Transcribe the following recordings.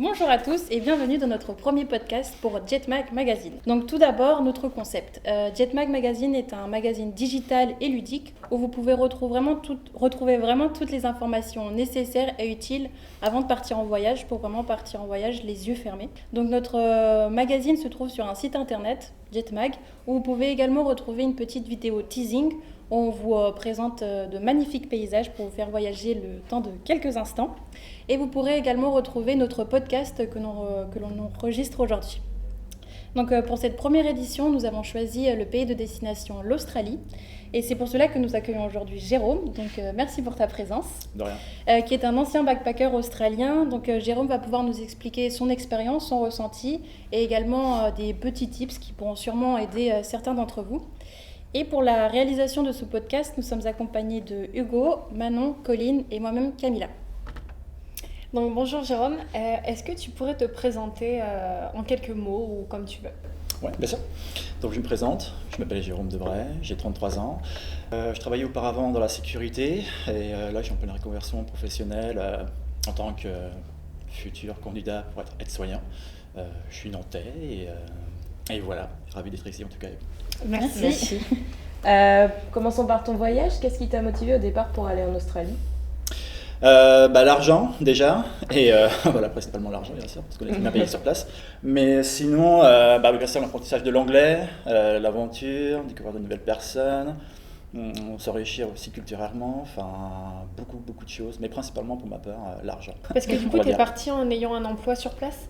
Bonjour à tous et bienvenue dans notre premier podcast pour Jetmag Magazine. Donc tout d'abord, notre concept. Jetmag Magazine est un magazine digital et ludique où vous pouvez retrouver vraiment toutes les informations nécessaires et utiles avant de partir en voyage, pour vraiment partir en voyage les yeux fermés. Donc notre magazine se trouve sur un site internet, Jetmag, où vous pouvez également retrouver une petite vidéo teasing où on vous présente de magnifiques paysages pour vous faire voyager le temps de quelques instants. Et vous pourrez également retrouver notre podcast que l'on enregistre aujourd'hui. Donc pour cette première édition, nous avons choisi le pays de destination, l'Australie. Et c'est pour cela que nous accueillons aujourd'hui Jérôme. Donc merci pour ta présence. De rien. Qui est un ancien backpacker australien. Donc Jérôme va pouvoir nous expliquer son expérience, son ressenti et également des petits tips qui pourront sûrement aider certains d'entre vous. Et pour la réalisation de ce podcast, nous sommes accompagnés de Hugo, Manon, Colline et moi-même Camilla. Donc bonjour Jérôme, est-ce que tu pourrais te présenter en quelques mots ou comme tu veux? Oui, bien sûr. Donc je me présente, je m'appelle Jérôme Debray, j'ai 33 ans. Je travaillais auparavant dans la sécurité et là je suis en pleine reconversion professionnelle en tant que futur candidat pour être aide-soignant. Je suis nantais et voilà, ravi d'être ici en tout cas. Merci. Commençons par ton voyage. Qu'est-ce qui t'a motivé au départ pour aller en Australie ? L'argent déjà, et voilà, principalement l'argent bien sûr, parce qu'on est bien payé sur place. Mais sinon, bien sûr l'apprentissage de l'anglais, l'aventure, découvrir de nouvelles personnes, s'enrichir aussi culturellement, enfin beaucoup de choses, mais principalement pour ma part l'argent. Parce que du coup tu es parti en ayant un emploi sur place ?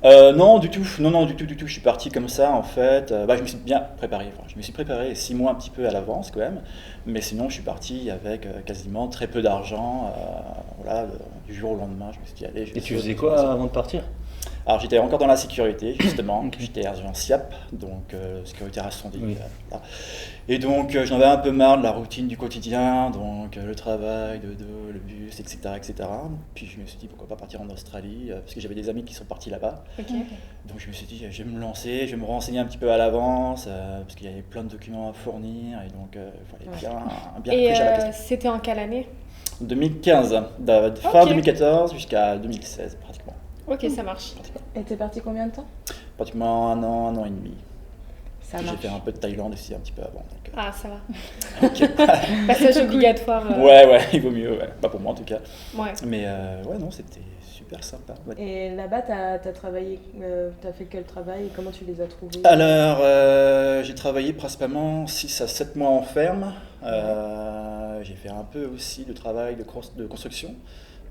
Non, du tout. Je suis parti comme ça en fait. Je me suis bien préparé. Enfin, je me suis préparé 6 mois un petit peu à l'avance quand même. Mais sinon, je suis parti avec quasiment très peu d'argent. Du jour au lendemain, je me suis dit allez. Et tu faisais quoi avant de partir ? Alors j'étais encore dans la sécurité justement. J'étais agent SIAP, donc sécurité incendie. Oui. Voilà. Et donc j'en avais un peu marre de la routine du quotidien, donc le travail, le bus, etc. Puis je me suis dit pourquoi pas partir en Australie, parce que j'avais des amis qui sont partis là-bas. Okay. Donc je me suis dit je vais me lancer, je vais me renseigner un petit peu à l'avance, parce qu'il y avait plein de documents à fournir, et donc il fallait bien réfléchir à la question. C'était en quelle année ? 2015, fin 2014 jusqu'à 2016 pratiquement. Ok, ça marche. Et t'es parti combien de temps ? Pratiquement un an et demi. Ça J'ai marche. fait un peu de Thaïlande aussi un petit peu avant. Donc, Ah, ça va. Passage obligatoire. Ouais, il vaut mieux, ouais. Pas pour moi en tout cas. Ouais. Mais non, c'était super sympa. Ouais. Et là-bas, t'as travaillé, t'as fait quel travail et comment tu les as trouvés ? Alors, j'ai travaillé principalement 6 à 7 mois en ferme. J'ai fait un peu aussi de travail de construction.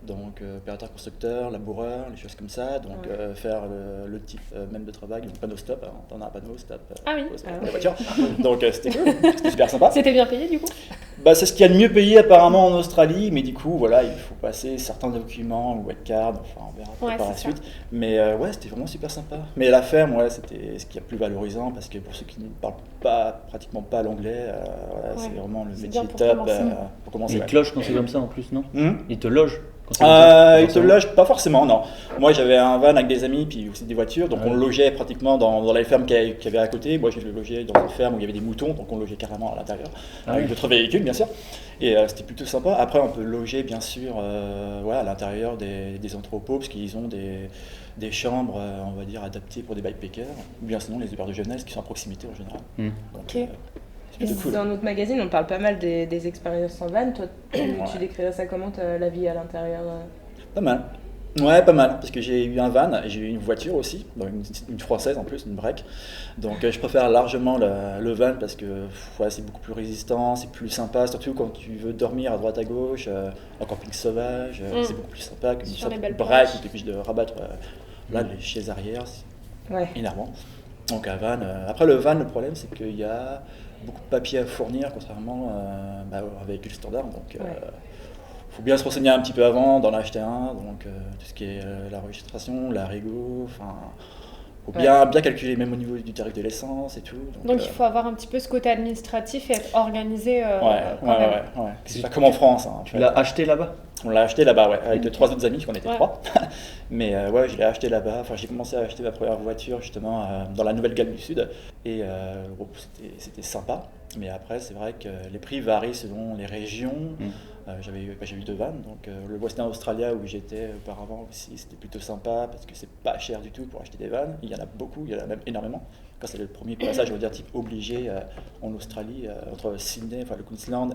Donc, opérateur constructeur, laboureur, les choses comme ça. Donc, faire le type même de travail, donc panneau stop. Hein. On a un panneau stop pour les voitures. Donc, c'était cool. C'était super sympa. C'était bien payé du coup ? C'est ce qu'il y a de mieux payé apparemment en Australie. Mais du coup, voilà, il faut passer certains documents, ou webcard, enfin, on verra par la suite. Mais c'était vraiment super sympa. Mais la ferme, c'était ce qui est plus valorisant parce que pour ceux qui ne parlent pratiquement pas l'anglais, c'est vraiment le métier top pour commencer. Ils te logent quand c'est comme ça en plus, non ? Ils te logent ? Ils te logent pas forcément, non. Moi j'avais un van avec des amis puis aussi des voitures, donc on logeait pratiquement dans les fermes qu'il y avait à côté. Moi je logeais dans une ferme où il y avait des moutons, donc on logeait carrément à l'intérieur, avec d'autres véhicules bien sûr. Et c'était plutôt sympa. Après on peut loger bien sûr à l'intérieur des entrepôts, parce qu'ils ont des chambres, on va dire, adaptées pour des bikepackers, ou bien sinon les auberges de jeunesse qui sont à proximité en général. Donc, ok. c'est cool. Dans notre magazine, on parle pas mal des expériences en van. Toi, tu décrirais ça comment, la vie à l'intérieur ? Pas mal. Ouais, pas mal, parce que j'ai eu un van, j'ai eu une voiture aussi, donc une française en plus, une break. Donc je préfère largement le van parce que c'est beaucoup plus résistant, c'est plus sympa, surtout quand tu veux dormir à droite à gauche, en camping sauvage, c'est beaucoup plus sympa qu'une break où tu es obligé de rabattre les chaises arrière, c'est énervant. Donc un van. Après le van, le problème c'est qu'il y a beaucoup de papiers à fournir, contrairement à un véhicule standard. Donc faut bien se renseigner un petit peu avant d'en acheter un, donc tout ce qui est la registration, la régo, enfin faut bien calculer même au niveau du tarif de l'essence et tout. Donc il faut avoir un petit peu ce côté administratif et être organisé. C'est pas comme en France. Hein, tu l'as acheté là-bas ? On l'a acheté là-bas, ouais, avec 3 autres amis, qu'on était Ouais. 3. Mais ouais, je l'ai acheté là-bas. Enfin, j'ai commencé à acheter ma première voiture justement dans la Nouvelle-Galles du Sud. Et bon, c'était sympa. Mais après, c'est vrai que les prix varient selon les régions. J'ai eu 2 vannes. Donc le Western Australia où j'étais auparavant aussi, c'était plutôt sympa parce que c'est pas cher du tout pour acheter des vannes. Il y en a beaucoup, il y en a même énormément. Quand c'est le premier passage, je veux dire, type obligé en Australie, entre Sydney, enfin le Queensland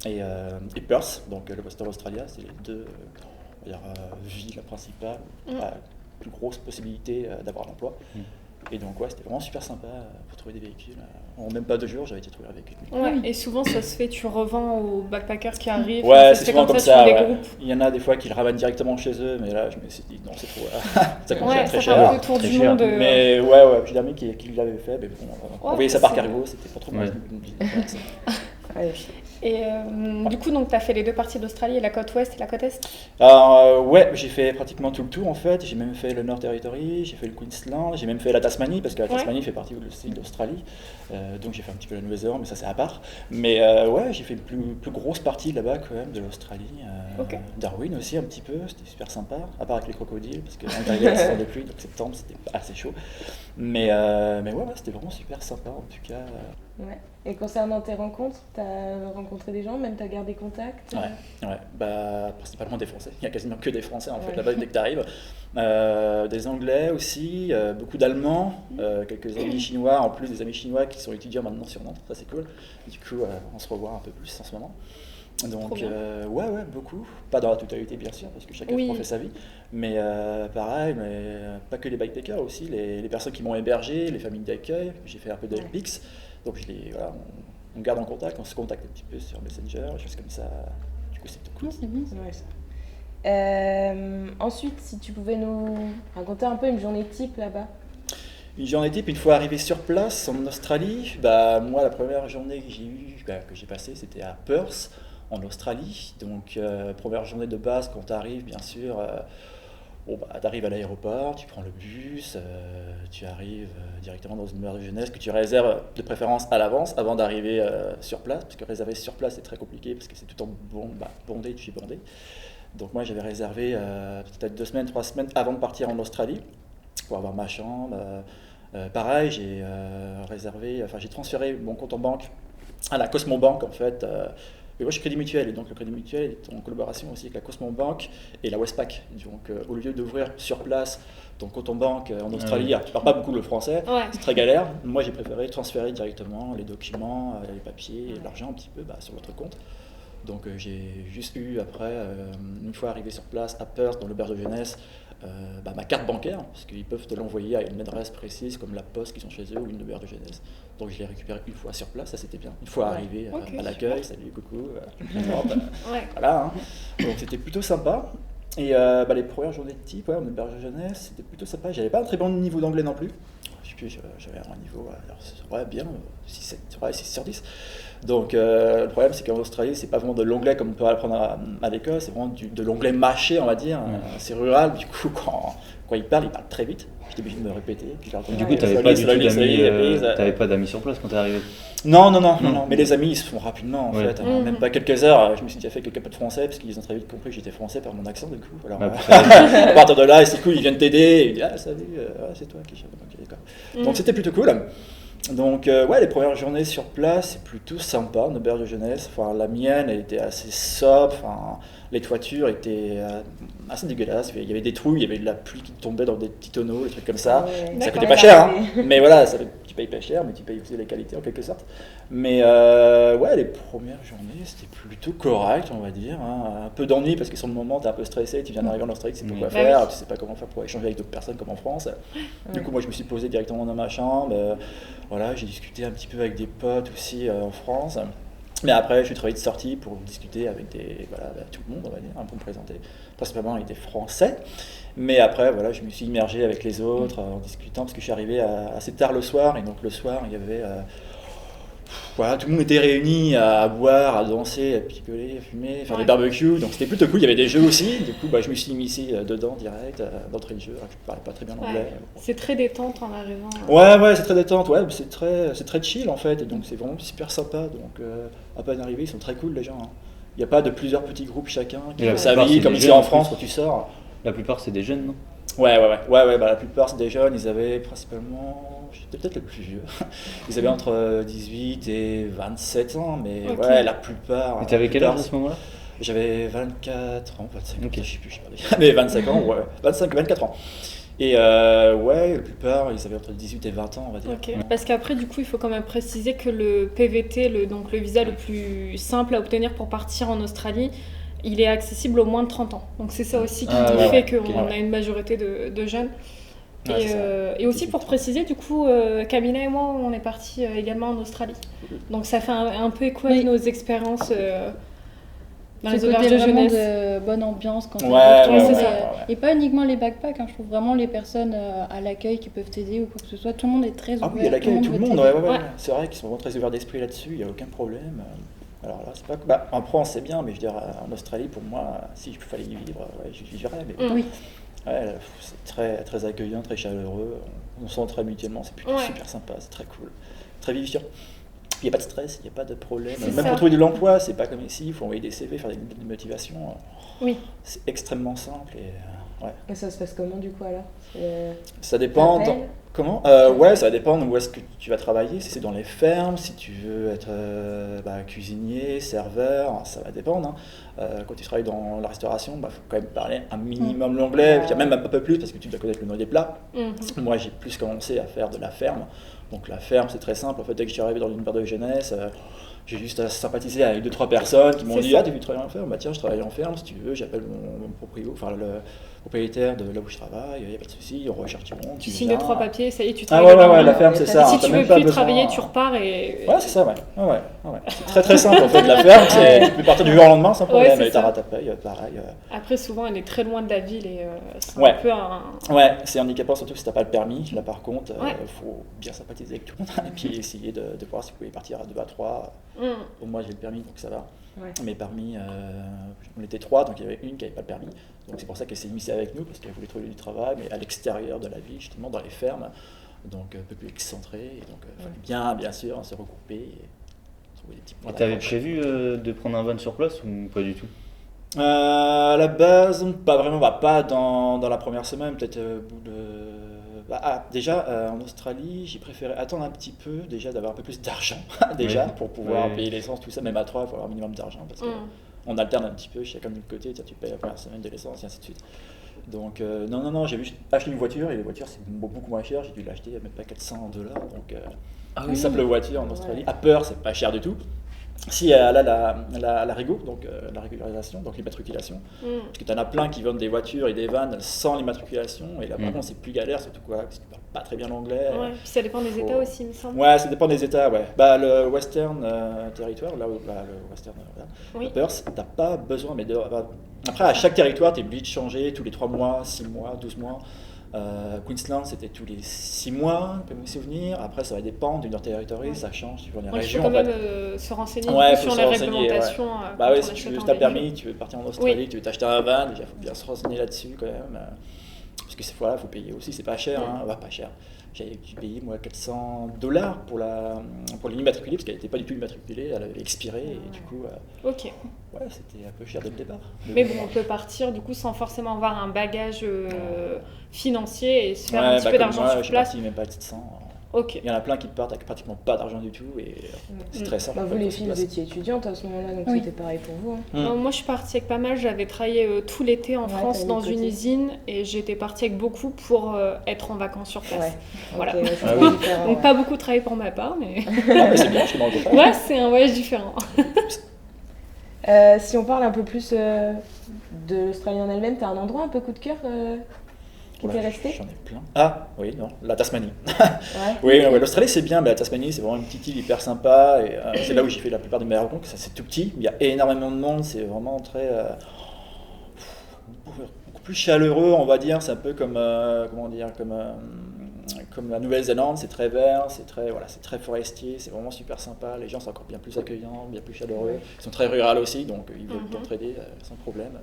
et Perth, donc le Western Australia, c'est les 2 on va dire, villes principales, la plus grosse possibilité d'avoir l'emploi. Et donc ouais, c'était vraiment super sympa pour trouver des véhicules. En même pas 2 jours, j'avais été trouver un véhicule. Ouais, et souvent ça se fait, tu revends aux backpackers qui arrivent. Ouais, ça se c'est fait souvent comme sur ça. des Ouais. groupes. Il y en a des fois qui le ramènent directement chez eux, mais là je me suis dit non, c'est trop. Ça commence à Ouais, être très ça fait un cher. peu le tour Très du cher. monde. Mais ouais, j'ai l'ami qui l'avait fait, mais bon, envoyer ça par c'est- cargo, c'était pas trop Ouais. Ouais. Et du coup, donc tu as fait les 2 parties d'Australie, la côte ouest et la côte est. Alors, ouais, j'ai fait pratiquement tout le tour en fait. J'ai même fait le North Territory, j'ai fait le Queensland, j'ai même fait la Tasmanie parce que la Tasmanie fait partie aussi de l'Australie. Donc j'ai fait un petit peu la Nouvelle-Zélande, mais ça c'est à part. Mais ouais, j'ai fait une plus grosse partie là-bas quand même de l'Australie. Ok. Darwin aussi un petit peu, c'était super sympa. À part avec les crocodiles parce que on arrivait à la saison de pluie, donc septembre c'était pas assez chaud. Mais ouais, c'était vraiment super sympa en tout cas. Ouais. Et concernant tes rencontres, t'as rencontré des gens, même t'as gardé contact Ouais, bah, principalement des Français. Il n'y a quasiment que des Français en fait Ouais. là-bas dès que tu arrives. Des Anglais aussi, beaucoup d'Allemands, quelques amis chinois, en plus des amis chinois qui sont étudiants maintenant sur Nantes, ça c'est cool. Du coup, on se revoit un peu plus en ce moment. Donc, bien. ouais, beaucoup. Pas dans la totalité bien sûr, parce que chacun Oui. fait sa vie. Mais pareil, mais pas que les backpackers aussi, les personnes qui m'ont hébergé, les familles d'accueil. J'ai fait un peu de PIX. Donc voilà, on garde en contact, on se contacte un petit peu sur Messenger, des choses comme ça. Du coup, c'est tout cool. C'est bien. Ouais, ça. Ensuite, si tu pouvais nous raconter un peu une journée type là-bas. Une journée type, une fois arrivé sur place en Australie, bah, moi la première journée que j'ai eue, que j'ai passée, c'était à Perth, en Australie. Donc première journée de base, quand tu arrives, bien sûr, tu arrives à l'aéroport, tu prends le bus, tu arrives directement dans une auberge de jeunesse que tu réserves de préférence à l'avance avant d'arriver sur place, parce que réserver sur place c'est très compliqué, parce que c'est tout en bondé, tu es bondé. Donc moi j'avais réservé peut-être 2 semaines, 3 semaines avant de partir en Australie, pour avoir ma chambre. Pareil, j'ai transféré mon compte en banque à la Cosmobank en fait. Mais moi je suis Crédit Mutuel et donc le Crédit Mutuel est en collaboration aussi avec la Cosmobank et la Westpac. Donc au lieu d'ouvrir sur place ton compte en banque en Australie, tu ne parles pas beaucoup le français, Ouais. c'est très galère. Moi j'ai préféré transférer directement les documents, les papiers et l'argent un petit peu sur votre compte. Donc j'ai juste eu après, une fois arrivé sur place à Perth dans l'auberge de jeunesse, ma carte bancaire, parce qu'ils peuvent te l'envoyer à une adresse précise comme la poste qui sont chez eux ou une auberge de jeunesse. Donc je l'ai récupéré une fois sur place, ça c'était bien. Une fois arrivé Ok, à l'accueil, salut, coucou, Ouais. voilà. Hein. Donc c'était plutôt sympa. Et les premières journées de type, en auberge de jeunesse, c'était plutôt sympa. J'avais pas un très bon niveau d'anglais non plus. J'avais un niveau bien, 6 sur 10. Donc le problème c'est qu'en Australie c'est pas vraiment de l'anglais comme on peut apprendre à l'école, c'est vraiment de l'anglais mâché on va dire, c'est rural, du coup quand ils parlent très vite, j'étais obligé de me répéter. Puis Du coup t'avais pas du tout d'amis, t'avais pas d'amis sur place quand t'es arrivé? Non, mais les amis ils se font rapidement en fait, Mhm. même pas quelques heures, je me suis déjà fait quelques peu de français parce qu'ils ont très vite compris que j'étais français par mon accent du coup. Alors, à partir de là, c'est cool, ils viennent t'aider, ils disent ah salut, c'est toi qui chante, ok, d'accord. Donc c'était plutôt cool. Donc les premières journées sur place, c'est plutôt sympa, en auberge de jeunesse. Enfin, la mienne, elle était assez sobre. Enfin, les toitures étaient assez dégueulasses. Il y avait des trous, il y avait de la pluie qui tombait dans des petits tonneaux, des trucs comme ça. Ouais. Ça D'accord. coûtait pas cher, hein. Mais voilà, tu payes pas cher, mais tu payes aussi les qualités en quelque sorte. Mais les premières journées, c'était plutôt correct, on va dire. Hein. Un peu d'ennui parce que sur le moment, tu es un peu stressé, tu viens d'arriver en Australie, tu sais pas quoi Bah faire, oui. tu sais pas comment faire pour échanger avec d'autres personnes comme en France. Du coup, moi, je me suis posé directement dans ma chambre. Voilà, j'ai discuté un petit peu avec des potes aussi en France. Mais après, je suis très vite sorti pour discuter avec tout le monde, on va dire, pour me présenter, principalement avec des Français. Mais après, je me suis immergé avec les autres en discutant, parce que je suis arrivé assez tard le soir, et donc le soir, il y avait... tout le monde était réuni à boire, à danser, à picoler, à fumer, faire des barbecues, donc c'était plutôt cool. Il y avait des jeux aussi, du coup je me suis immiscé dedans direct, d'entrée de jeu, alors que je ne parlais pas très bien l'anglais. C'est très détente en arrivant. Ouais, c'est très détente, c'est très chill en fait, et donc c'est vraiment super sympa. Donc à peine arrivé, ils sont très cool les gens. Hein. Il n'y a pas de plusieurs petits groupes chacun qui Et la font sa plupart, vie, c'est comme des ici jeunes, en en France plus. quand tu sors. La plupart, c'est des jeunes, non? Ouais, bah, la plupart c'est des jeunes, ils avaient principalement, j'étais peut-être le plus vieux, ils avaient entre 18 et 27 ans, mais Ok. ouais, la plupart. Et t'avais la quel âge plupart, à ce moment-là? J'avais 24 ans, 25 ans, Ok. je sais plus, mais 25 ans, ouais, 24 ans. Et ouais, la plupart, ils avaient entre 18 et 20 ans, on va dire. Ok. Parce qu'après, du coup, il faut quand même préciser que le PVT, donc le visa le plus simple à obtenir pour partir en Australie, il est accessible aux moins de 30 ans. Donc c'est ça aussi qui fait qu'on a une majorité de jeunes. Ouais, c'est ça. Et aussi pour préciser, du coup, Camilla et moi, on est partis également en Australie. Donc ça fait un peu écho à Oui. nos expériences dans les Ce auberges côté de vraiment jeunesse. de bonne ambiance quand Ouais, on ouais, retrouve, ouais, et pas uniquement les backpacks, hein, je trouve vraiment les personnes à l'accueil qui peuvent t'aider ou quoi que ce soit, tout le monde est très ouvert. Ah oui, il y a l'accueil, tout le veut monde, t'aider. ouais. Ouais. C'est vrai qu'ils sont vraiment très ouverts d'esprit là-dessus, il n'y a aucun problème. Alors là, c'est pas que. Bah, en France, c'est bien, mais je veux dire, en Australie, pour moi, si je fallait y vivre, ouais, j'y vivrais. Mais Oui. ouais, là, c'est très, très accueillant, très chaleureux, on s'entend très mutuellement, c'est plutôt Ouais. super sympa, c'est très cool, très vivifiant. Il n'y a pas de stress, il n'y a pas de problème. C'est Même ça. pour trouver de l'emploi, c'est pas comme ici, il faut envoyer des CV, faire des motivations. Oui. C'est extrêmement simple et ouais. Et ça se passe comment du coup alors? Ça dépend. T'appelles Comment Ouais, ça dépend où est-ce que tu vas travailler. Si c'est dans les fermes, si tu veux être cuisinier, serveur, ça va dépendre. Hein. Quand tu travailles dans la restauration, il faut quand même parler un minimum l'anglais, puis même un peu plus parce que tu dois connaître le nom des plats. Mhm. Moi, j'ai plus commencé à faire de la ferme. Donc la ferme, c'est très simple. En fait, dès que je suis arrivé dans une paire de jeunesse, j'ai juste à sympathiser avec 2-3 personnes qui m'ont C'est dit ça. Ah, tu veux travailler en ferme? Bah tiens, je travaille en ferme, si tu veux, j'appelle mon propriétaire de là où je travaille, il n'y a pas de souci, on recherche du monde. Tu tu signes viens. 2-3 papiers, ça y est, tu Ah travailles ouais, là-bas. la ferme, c'est ça. Si hein, t'as tu même veux pas plus besoin- travailler, tu repars et. Ouais, c'est ça, ouais. C'est très très simple en fait, la ferme, tu peux partir du jour au lendemain sans problème, c'est et ça. t'auras ta paye, pareil. Après, souvent, elle est très loin de la ville et c'est Ouais. un peu un. Ouais, c'est handicapant surtout si t'as pas le permis. Là par contre, Ouais. faut bien sympathiser avec tout le monde et puis essayer de voir si vous pouvez partir à 2 à 3. Mm. Bon, moi j'ai le permis donc ça va. Ouais. Mes permis, on était 3, donc il y avait une qui n'avait pas le permis. Donc c'est pour ça qu'elle s'est mise avec nous parce qu'elle voulait trouver du travail, mais à l'extérieur de la ville, justement dans les fermes, donc un peu plus excentré. Et donc il fallait bien sûr se regrouper et trouver des petits points Et t'avais d'accroche. prévu de prendre un van sur place ou pas du tout? À la base, pas vraiment, pas dans la première semaine, peut-être au bout de. Déjà, en Australie, j'ai préféré attendre un petit peu, déjà d'avoir un peu plus d'argent, déjà, Oui. pour pouvoir Oui. payer l'essence, tout ça, même à 3, il faut avoir un minimum d'argent, parce que on alterne un petit peu, chacun de notre côté, tu payes la première semaine de l'essence, et ainsi de suite. Donc, non, j'ai juste acheté une voiture, et les voitures, c'est beaucoup moins cher, j'ai dû l'acheter à même pas $400, donc une simple voiture en Australie. À Perth, c'est pas cher du tout. Si elle a la régo, donc la régularisation, donc l'immatriculation, parce que tu en as plein qui vendent des voitures et des vannes sans l'immatriculation, et là par contre c'est plus galère, surtout quoi, parce que tu parles pas très bien l'anglais. Ouais, puis ça dépend des faut- États aussi, il me semble. Ouais, ça dépend des États, ouais. Bah, le Western Territoire, là où le Western, Oui. Perth, t'as pas besoin, mais après à chaque territoire, tu es obligé de changer tous les 3 mois, 6 mois, 12 mois. Queensland, c'était tous les 6 mois, je peux me souvenir. Après, ça va dépendre d'une territoire, ça change suivant les Donc, il régions. faut quand en même fait. se renseigner Ouais, sur faut les se renseigner, réglementations. Bah quand oui, on si tu achète veux un juste un véhicule. permis, tu veux partir en Australie, tu veux t'acheter un van, déjà, il faut bien se renseigner là-dessus quand même. Parce que voilà, faut payer aussi, c'est pas cher, hein. Ouais, pas cher. J'avais dû payer moi $400 pour l'immatriculer, parce qu'elle n'était pas du tout immatriculée, elle avait expiré, et du coup, Ok. ouais, c'était un peu cher dès le départ. Mais bon, on peut partir du coup sans forcément avoir un bagage financier et se faire un petit peu comme d'argent moi, sur je suis place. parti même pas à 700. Ok. Il y en a plein qui partent avec pratiquement pas d'argent du tout, et c'est très simple. Bah, en vous fait, les pour se filles, vous placer. étiez étudiantes à ce moment-là, donc Oui. c'était pareil pour vous. Hein. Moi, je suis partie avec pas mal. J'avais travaillé tout l'été en Ouais, France t'as mis dans de une côté. usine et j'étais partie avec beaucoup pour être en vacances sur place. Ouais. Voilà. Ok, ouais, c'est Ah très oui. différent, Donc ouais. pas beaucoup travaillé pour ma part, mais Ah, mais c'est bien, je suis dans le contraire. ouais, c'est un voyage différent. Si on parle un peu plus de l'Australie en elle-même, t'as un endroit un peu coup de cœur qui t'est Voilà, resté? J'en ai plein. Ah, oui, non, la Tasmanie. Ouais. Oui, l'Australie c'est bien, mais la Tasmanie c'est vraiment une petite île hyper sympa, et c'est là où j'ai fait la plupart de mes rencontres. Ça, c'est tout petit, il y a énormément de monde, c'est vraiment très. Beaucoup plus chaleureux, on va dire. C'est un peu comme. Comment dire, comme la Nouvelle-Zélande, c'est très vert, c'est très forestier, c'est vraiment super sympa. Les gens sont encore bien plus accueillants, bien plus chaleureux. Ils sont très ruraux aussi, donc ils veulent t'entraider sans problème.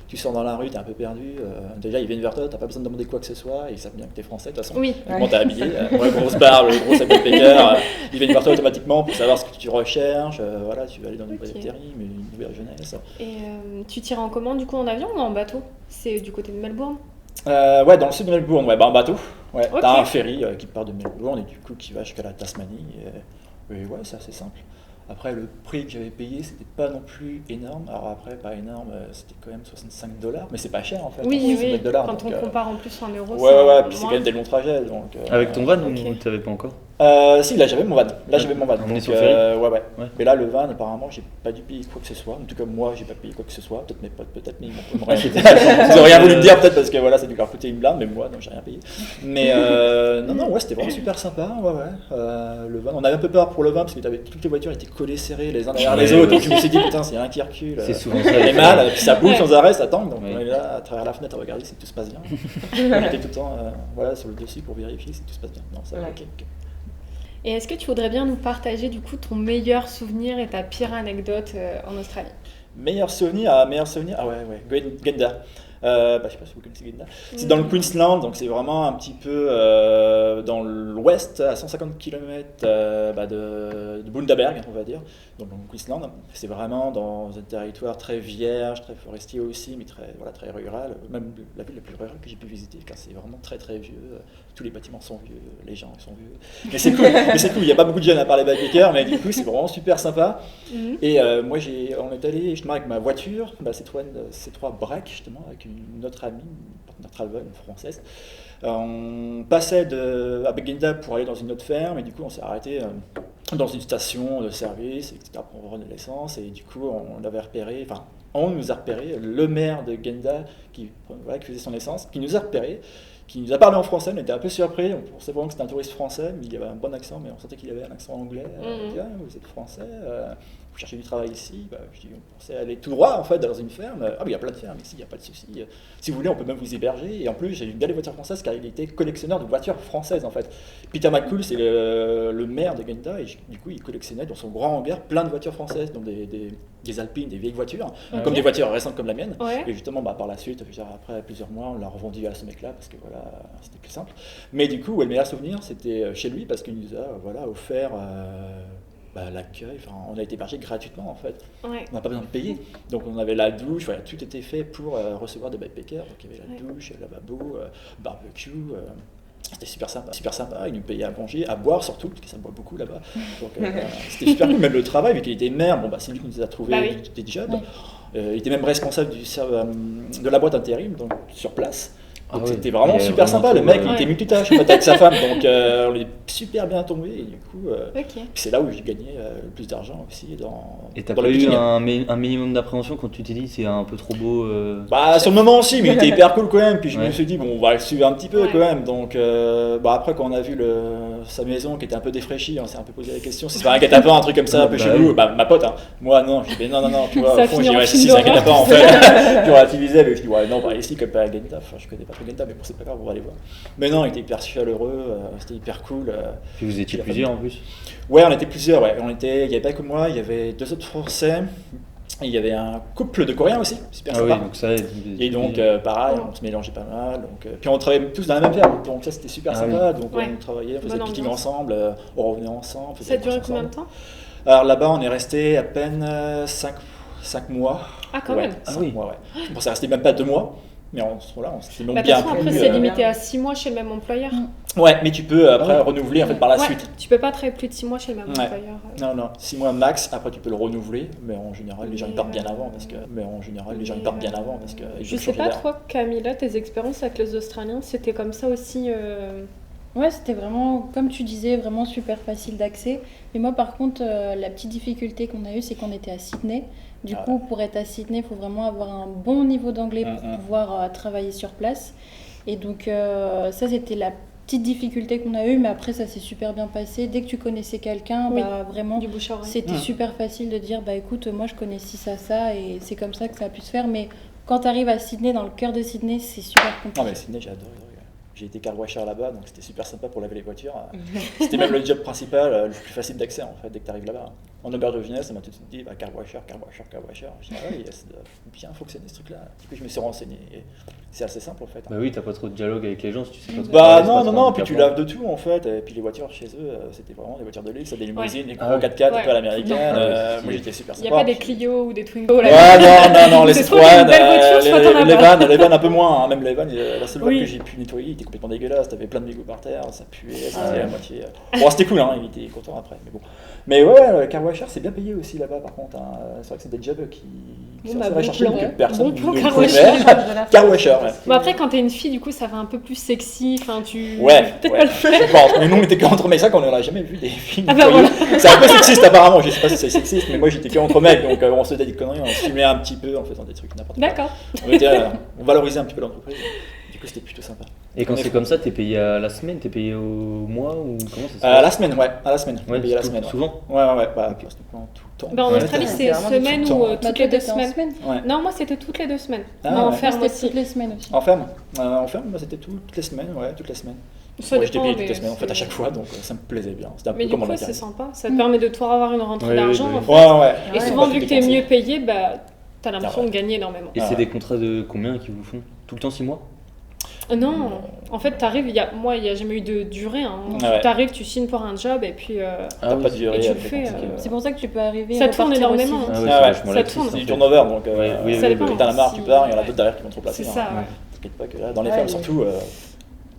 tu sors dans la rue, t'es un peu perdu. Déjà, ils viennent vers toi, t'as pas besoin de demander quoi que ce soit, et ils savent bien que t'es français de toute façon. Oui. Comment t'es habillé, moi, grosse barbe, le gros sac de Pékin, ils viennent vers toi automatiquement pour savoir ce que tu recherches. Voilà, tu vas aller dans une nouvelle intérim, une nouvelle jeunesse. Et tu tires en comment, du coup, en avion ou en bateau? C'est du côté de Melbourne? Ouais, dans le sud de Melbourne, ouais, en bateau. Ouais, Ok. t'as un ferry qui part de Melbourne et du coup qui va jusqu'à la Tasmanie. Et ouais, c'est assez simple. Après, le prix que j'avais payé, c'était pas non plus énorme. Alors après, pas énorme, c'était quand même $65, mais c'est pas cher en fait. Oui, $65, quand donc, on compare en plus en euros, ouais, puis c'est moins. quand même des longs trajets. Donc, Avec ton van Ok. ou t'avais pas encore? Si, là j'avais mon van. On est Donc, sur le ferry. ouais. Ouais. Mais là, le van, apparemment, j'ai pas dû payer quoi que ce soit. En tout cas, moi, j'ai pas payé quoi que ce soit. Peut-être mes potes, peut-être, mais ils m'ont rien fait. Ils ont rien voulu me dire, peut-être parce que voilà, ça a dû leur coûter une blinde, mais moi, non, j'ai rien payé. Mais non, ouais, c'était vraiment super sympa. Ouais. Le van, on avait un peu peur pour le van parce que toutes les voitures étaient collées serrées les uns derrière les autres. Donc je me suis dit, putain, s'il y a un qui recule, C'est souvent ça. elle est mal, puis ça bouge sans arrêt, ça tangue. Donc Oui. on est là à travers la fenêtre à regarder si tout se passe bien. On était tout le temps sur le dessus pour vérifier si tout se passe bien. Non, ça va, Ouais. ok. Et est-ce que tu voudrais bien nous partager du coup ton meilleur souvenir et ta pire anecdote en Australie? Meilleur souvenir, ah ouais, Genda. Je sais pas si vous connaissez Genda. C'est dans le Queensland, donc c'est vraiment un petit peu dans l'ouest, à 150 km de Bundaberg, on va dire, donc dans le Queensland. C'est vraiment dans un territoire très vierge, très forestier aussi, mais très rural. Même la ville la plus rurale que j'ai pu visiter, car c'est vraiment très très vieux. Tous les bâtiments sont vieux, les gens sont vieux. Mais c'est cool, il n'y a pas beaucoup de jeunes à part les backpackers, mais du coup c'est vraiment super sympa. Et moi on est allé justement avec ma voiture, C3 Break justement, avec une autre amie, une partenaire travel, une française. On passait à Genda pour aller dans une autre ferme et du coup on s'est arrêté dans une station de service, etc. pour rendre l'essence et du coup on nous a repéré, le maire de Genda qui faisait son essence, qui nous a repéré, qui nous a parlé en français, on était un peu surpris, on pensait vraiment que c'était un touriste français, mais il avait un bon accent, mais on sentait qu'il avait un accent anglais. On dit, vous êtes français, vous cherchez du travail ici, je dis, on pensait aller tout droit en fait dans une ferme. Il y a plein de fermes ici, il n'y a pas de souci. Si vous voulez, on peut même vous héberger. Et en plus, j'ai bien les voitures françaises car il était collectionneur de voitures françaises en fait. Peter McCool, c'est le maire de Genda, et du coup, il collectionnait dans son grand hangar plein de voitures françaises, donc des Alpines, des vieilles voitures, comme des voitures récentes comme la mienne. Ouais. Et justement, par la suite, après plusieurs mois, on l'a revendu à ce mec-là parce que voilà, c'était plus simple. Mais du coup, le meilleur souvenir, c'était chez lui parce qu'il nous a offert l'accueil. On a été hébergé gratuitement en fait. Ouais. On n'a pas besoin de payer. Donc on avait la douche, tout était fait pour recevoir des backpackers. Donc il y avait la douche, le lavabo, barbecue. C'était super sympa, il nous payait à manger, à boire surtout, parce que ça boit beaucoup là-bas. Donc c'était super cool, même le travail, vu qu'il était maire, c'est lui qui nous a trouvé des jobs. Il était même responsable de la boîte intérim, donc sur place. Donc c'était vraiment super sympa, le mec il était multitâche en fait, avec sa femme, donc on est super bien tombé et du coup c'est là où j'ai gagné le plus d'argent aussi. Et t'as pas eu un minimum d'appréhension quand tu t'es dit c'est un peu trop beau Sur le moment aussi, mais il était hyper cool quand même, puis je me suis dit on va le suivre un petit peu quand même, donc après quand on a vu sa maison qui était un peu défraîchie, on s'est un peu posé la question si c'est pas un guet-apens, un truc comme ça un peu chelou, ma pote, moi non, je dis non, tu vois, au fond je dis si c'est un guet-apens en fait, tu relativisais, mais je dis non, ici comme pas à Genda, je connais pas Genda, mais bon, c'est pas grave, on va aller voir. Mais non, il était hyper chaleureux, c'était hyper cool. Puis vous étiez plusieurs en plus? Ouais, on était plusieurs, il n'y avait pas que moi, il y avait 2 autres Français, il y avait un couple de Coréens aussi, super sympa. Oui, donc ça, et donc, pareil, on se mélangeait pas mal. Puis on travaillait tous dans la même ferme, donc ça c'était super sympa. Donc on travaillait, on faisait des pique-niques ensemble, on revenait ensemble. Ça a duré combien de temps? Alors là-bas, on est resté à peine 5 mois. Ah, quand même. 5 mois, ouais. Bon, ça restait même pas 2 mois. Mais on s'est donc bien plu. Après, c'est limité à 6 mois chez le même employeur. Ouais, mais tu peux après renouveler en fait par la suite. Tu peux pas travailler plus de 6 mois chez le même employeur. Non, 6 mois max. Après, tu peux le renouveler, mais en général, les gens ils partent bien avant parce que. Je sais pas toi, Camilla, tes expériences avec les Australiens, c'était comme ça aussi. Ouais, c'était vraiment, comme tu disais, vraiment super facile d'accès. Mais moi, par contre, la petite difficulté qu'on a eue, c'est qu'on était à Sydney. Du coup, pour être à Sydney, il faut vraiment avoir un bon niveau d'anglais pour pouvoir travailler sur place. Et donc, ça, c'était la petite difficulté qu'on a eue. Mais après, ça s'est super bien passé. Dès que tu connaissais quelqu'un, vraiment, du bouche à oreille. c'était super facile de dire, écoute, moi, je connais ci, ça. Et c'est comme ça que ça a pu se faire. Mais quand tu arrives à Sydney, dans le cœur de Sydney, c'est super compliqué. Non, mais Sydney, j'ai adoré. J'ai été car washer là-bas, donc c'était super sympa pour laver les voitures. C'était même le job principal, le plus facile d'accès en fait, dès que tu arrives là-bas. en auberge de jeunesse, ça m'a tout de suite dit car washer. Je dis oui, ça doit bien fonctionner ce truc-là. Du coup, je me suis renseigné. Et c'est assez simple en fait. Bah oui, t'as pas trop de dialogue avec les gens si tu sais pas trop. Bah non, puis tu laves de tout en fait. Et puis les voitures chez eux, c'était vraiment des voitures de luxe, des limousines, des gros 4x4 un peu à l'américaine. Moi j'étais super sympa. Il n'y a pas des Clio ou des Twingo là. Ouais, non, les Citroën, les vannes un peu moins. Hein. Même les vannes, la seule vanne que j'ai pu nettoyer, il était complètement dégueulasse. T'avais plein de mégots par terre, ça puait, c'était à moitié. Bon, c'était cool, hein, il était content après, mais bon. Mais ouais, le car washer, c'est bien payé aussi là-bas par contre. Hein. C'est vrai que c'est des jobs qui sont très recherchés, que personne ne connaît. Car washer, ouais. Bon, après, quand t'es une fille, du coup, ça va un peu plus sexy. Enfin, tu. Ouais. Je pense. Mais nous, on était qu'entre mecs, c'est vrai qu'on n'en a jamais vu des films. Voilà. C'est un peu sexiste apparemment, je sais pas si c'est sexiste, mais moi j'étais qu'entre mecs, donc on se faisait des conneries, on se filmait un petit peu en faisant des trucs n'importe quoi. D'accord. On valorisait un petit peu l'entreprise. Du coup, c'était plutôt sympa. Et quand c'est comme ça, t'es payé à la semaine, t'es payé au mois ou comment ça se passe? À la semaine, ouais. À la semaine. Ouais, payé à la semaine. Souvent. Ouais. Bah, tout le temps. Bah, en Australie, c'est semaine ou toutes les 2 semaines. Ouais. Non, moi, c'était toutes les 2 semaines. Ah, en ferme aussi. Toutes les semaines aussi. En ferme, c'était toutes les semaines, ouais, toutes les semaines. Ça Moi, j'étais dépend, payé toutes les mais semaines en fait à chaque fois, donc ça me plaisait bien. C'était un Mais peu du comme en coup, intérim. c'est sympa. Ça te permet de toujours avoir une rentrée Ouais, d'argent. ouais. En fait. Ouais. Et souvent, Ouais, vu que pas t'es dépenser. mieux payé, bah, t'as l'impression de gagner énormément. Et c'est des contrats de combien qu'ils vous font? Tout le temps 6 mois? Non, en fait, t'arrives, il n'y a jamais eu de durée. Hein. Ouais. T'arrives, tu signes pour un job et puis. T'as pas de durée. et tu le après, fais, quand C'est pour ça que tu peux arriver Ça à tourne repartir aussi énormément. vite. Ah ouais, Ah ouais, c'est vachement ça électrique, tourne. c'est du turnover, donc Ça dépend. t'en as marre, tu pars, il y en a d'autres derrière qui vont te remplacer. C'est ça, ouais. T'inquiète pas que là, dans les fermes surtout.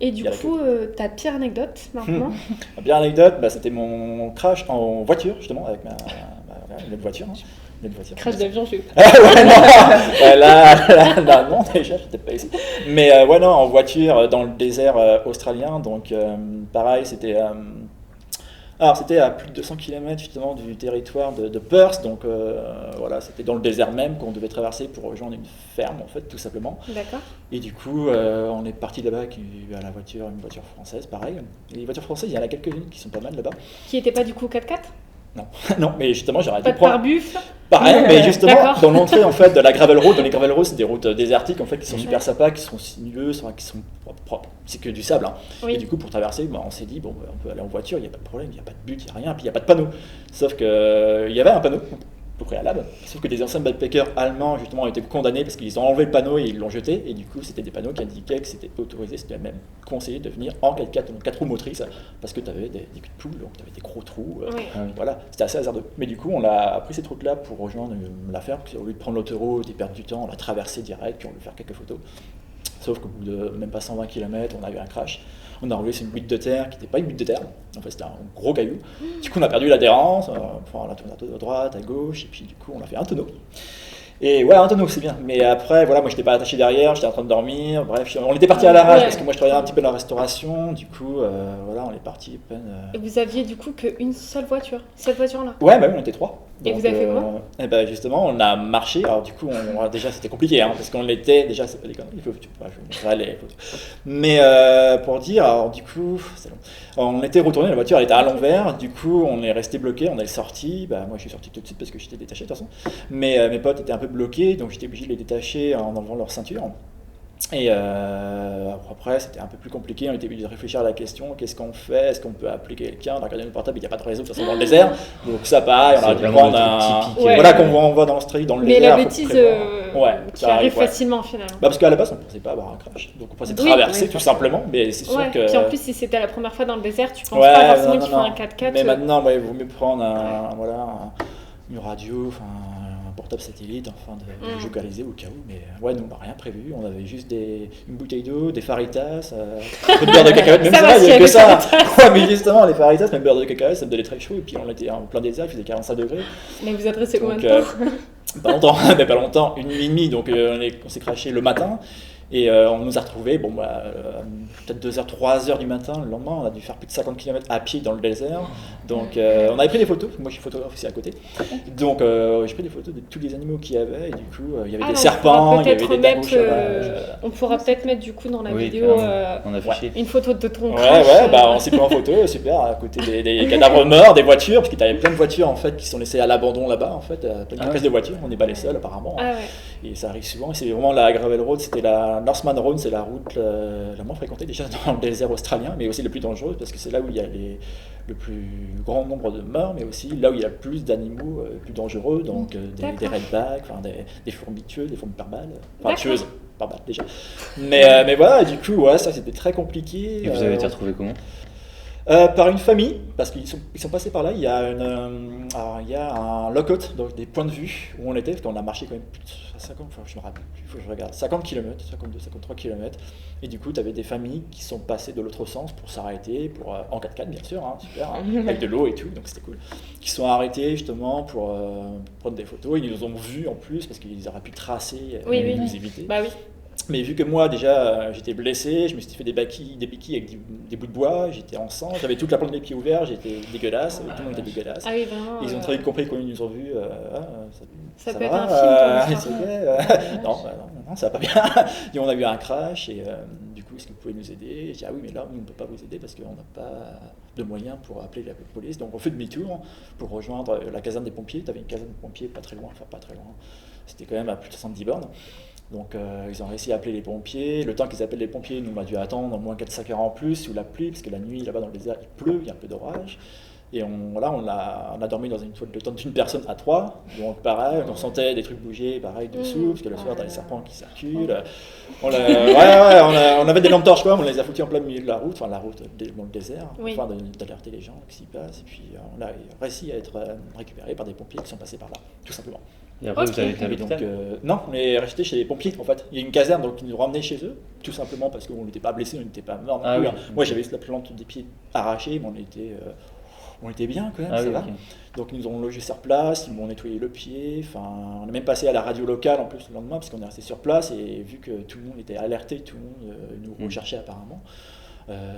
Et du Il y a la coup, ta pire anecdote maintenant? Bien anecdote, c'était mon crash en voiture justement avec une autre voiture. Crash d'avion, j'ai eu. Ouais, non, là, non, déjà, j'étais pas ici. Mais en voiture dans le désert australien, donc pareil, c'était à plus de 200 km justement du territoire de Perth, donc c'était dans le désert même qu'on devait traverser pour rejoindre une ferme en fait, tout simplement. D'accord. Et du coup, on est parti de là-bas avec une voiture française, pareil. Et les voitures françaises, il y en a quelques-unes qui sont pas mal là-bas. Qui était pas du coup 4x4? Non, mais justement, j'aurais Pas dû de prendre. pare-buff? Pareil, mais justement, D'accord. dans l'entrée en fait de la gravel road, dans les gravel roads, c'est des routes désertiques en fait qui sont super sympas, qui sont sinueuses, qui sont propres. C'est que du sable. Hein. Oui. Et du coup, pour traverser, on s'est dit on peut aller en voiture, il n'y a pas de problème, il n'y a pas de but, il n'y a rien, puis il n'y a pas de panneau. Sauf que il y avait un panneau au préalable, sauf que des anciens backpackers allemands justement ont été condamnés parce qu'ils ont enlevé le panneau et ils l'ont jeté, et du coup c'était des panneaux qui indiquaient que c'était autorisé, c'était même conseillé de venir en 4x4, donc 4 roues motrices, parce que tu avais des culs de poule, donc tu avais des gros trous, Oui. voilà, c'était assez hasardeux. Mais du coup on a pris cette route-là pour rejoindre la ferme, au lieu de prendre l'autoroute et perdre du temps, on l'a traversé direct, puis on a faire quelques photos. Sauf qu'au bout de même pas 120 km, on a eu un crash. On a roulé sur une butte de terre qui n'était pas une butte de terre, en fait c'était un gros caillou. Du coup on a perdu l'adhérence, on a tourné à droite, à gauche, et puis du coup on a fait un tonneau. Et ouais, un tonneau c'est bien, mais après voilà, moi j'étais pas attaché derrière, j'étais en train de dormir, bref, on était parti à l'arrache parce que moi je travaillais un petit peu dans la restauration, du coup on est parti à peine. Et vous aviez du coup qu'une seule voiture, cette voiture-là? Ouais, oui, on était 3. Et vous avez fait comment? Justement, on a marché. Alors du coup, déjà c'était compliqué, parce qu'on était déjà, c'est pas des conneries. Je vais montrer les photos. Mais pour dire, alors du coup, c'est long. On était retourné, la voiture elle était à l'envers. Du coup, on est resté bloqué. On est sorti. Moi, je suis sorti tout de suite parce que j'étais détaché de toute façon. Mais mes potes étaient un peu bloqués, donc j'étais obligé de les détacher en enlevant leur ceinture. Et après, c'était un peu plus compliqué. On était obligé de réfléchir à la question qu'est-ce qu'on fait? Est-ce qu'on peut appeler quelqu'un? On a regardé notre portable, il n'y a pas de réseau de toute façon dans le désert. Donc, ça, pareil, on aurait dû prendre un. Ouais. Voilà, qu'on voit dans l'Australie, dans le Mais désert. la bêtise qui arrive facilement finalement. Parce qu'à la base, on ne pensait pas avoir un crash. Donc, on pensait traverser tout simplement. Mais c'est sûr que. Puis en plus, si c'était la première fois dans le désert, tu penses pas forcément qu'il faut un 4x4. Mais maintenant, il vaut mieux prendre une radio, un portable satellite, afin de localiser au cas où. Mais nous, on n'a rien prévu. On avait juste une bouteille d'eau, des faritas, un peu de beurre de cacahuète. Même ça, il n'y avait que ça. Ouais, mais justement, les faritas, même beurre de cacahuète, ça me donnait très chaud. Et puis, on était en plein désert, il faisait 45 degrés. Mais vous êtes resté combien de temps? Pas longtemps, 1h30. Donc, on s'est crashé le matin. Et on nous a retrouvés, peut-être 2h, 3h du matin, le lendemain, on a dû faire plus de 50 km à pied dans le désert. Donc on avait pris des photos, moi je suis photographe aussi à côté. Donc j'ai pris des photos de tous les animaux qu'il y avait, et du coup il y avait des serpents, il y avait des dingos sauvages. On pourra peut-être mettre du coup dans la vidéo une photo de ton crash. On s'est pris en photo, super, à côté des cadavres morts, des voitures, parce qu'il y avait plein de voitures en fait qui sont laissées à l'abandon là-bas, en fait, plein de pièces de voitures, on n'est pas les seuls apparemment. Et ça arrive souvent, et c'est vraiment la gravel road, c'était la Northman Road, c'est la route la moins fréquentée déjà dans le désert australien, mais aussi la plus dangereuse parce que c'est là où il y a le plus grand nombre de morts, mais aussi là où il y a le plus d'animaux plus dangereux, donc des redbacks, des fourmis tueuses, des fourmis par balle, tueuses par balle déjà. Mais voilà, du coup, ça c'était très compliqué. Et vous avez été retrouvé comment ? Par une famille, parce qu'ils sont passés par là. Il y a un lockout, donc des points de vue où on était, parce qu'on a marché quand même plus de 50, je me rappelle plus, il faut que je regarde, 50 km, 52, 53 km. Et du coup, tu avais des familles qui sont passées de l'autre sens pour s'arrêter, en 4x4 bien sûr, super, avec de l'eau et tout, donc c'était cool. Qui sont arrêtés justement pour prendre des photos. Ils nous ont vus en plus, parce qu'ils auraient pu tracer et nous éviter. Bah oui. Mais vu que moi déjà j'étais blessé, je me suis fait des béquilles avec des bouts de bois, j'étais en sang, j'avais toute la plante des pieds ouverts, j'étais dégueulasse, tout le monde était dégueulasse. Ah oui, vraiment. Ils ont très vite compris quand ils nous ont vus, ça peut être un film. Non, ça va pas bien. Et on a eu un crash et du coup, est-ce que vous pouvez nous aider ? J'ai dit oui, mais là, nous, on ne peut pas vous aider parce qu'on n'a pas de moyens pour appeler la police. Donc on fait demi-tour pour rejoindre la caserne des pompiers. Tu avais une caserne des pompiers pas très loin, c'était quand même à plus de 70 bornes. Donc ils ont réussi à appeler les pompiers. Le temps qu'ils appellent les pompiers, nous on a dû attendre au moins 4-5 heures en plus sous la pluie, parce que la nuit là-bas dans le désert il pleut, il y a un peu d'orage. Et on a dormi dans une toile de tente d'une personne à 3. Donc pareil, on sentait des trucs bouger pareil dessous, parce que le soir t'as les serpents qui circulent. On avait des lampes torches on les a foutus en plein milieu de la route, dans le désert, afin d'alerter les gens qui s'y passent. Et puis on a réussi à être récupérés par des pompiers qui sont passés par là, tout simplement. Et après, vous avez été à l'hôpital ? Non, on est resté chez les pompiers en fait. Il y a une caserne donc ils nous ramenaient chez eux, tout simplement parce qu'on n'était pas blessés, on n'était pas morts. Moi j'avais la plante des pieds arrachée, mais on était bien quand même, ça va. Donc ils nous ont logé sur place, ils m'ont nettoyé le pied, on est même passé à la radio locale en plus le lendemain parce qu'on est resté sur place et vu que tout le monde était alerté, tout le monde nous recherchait apparemment.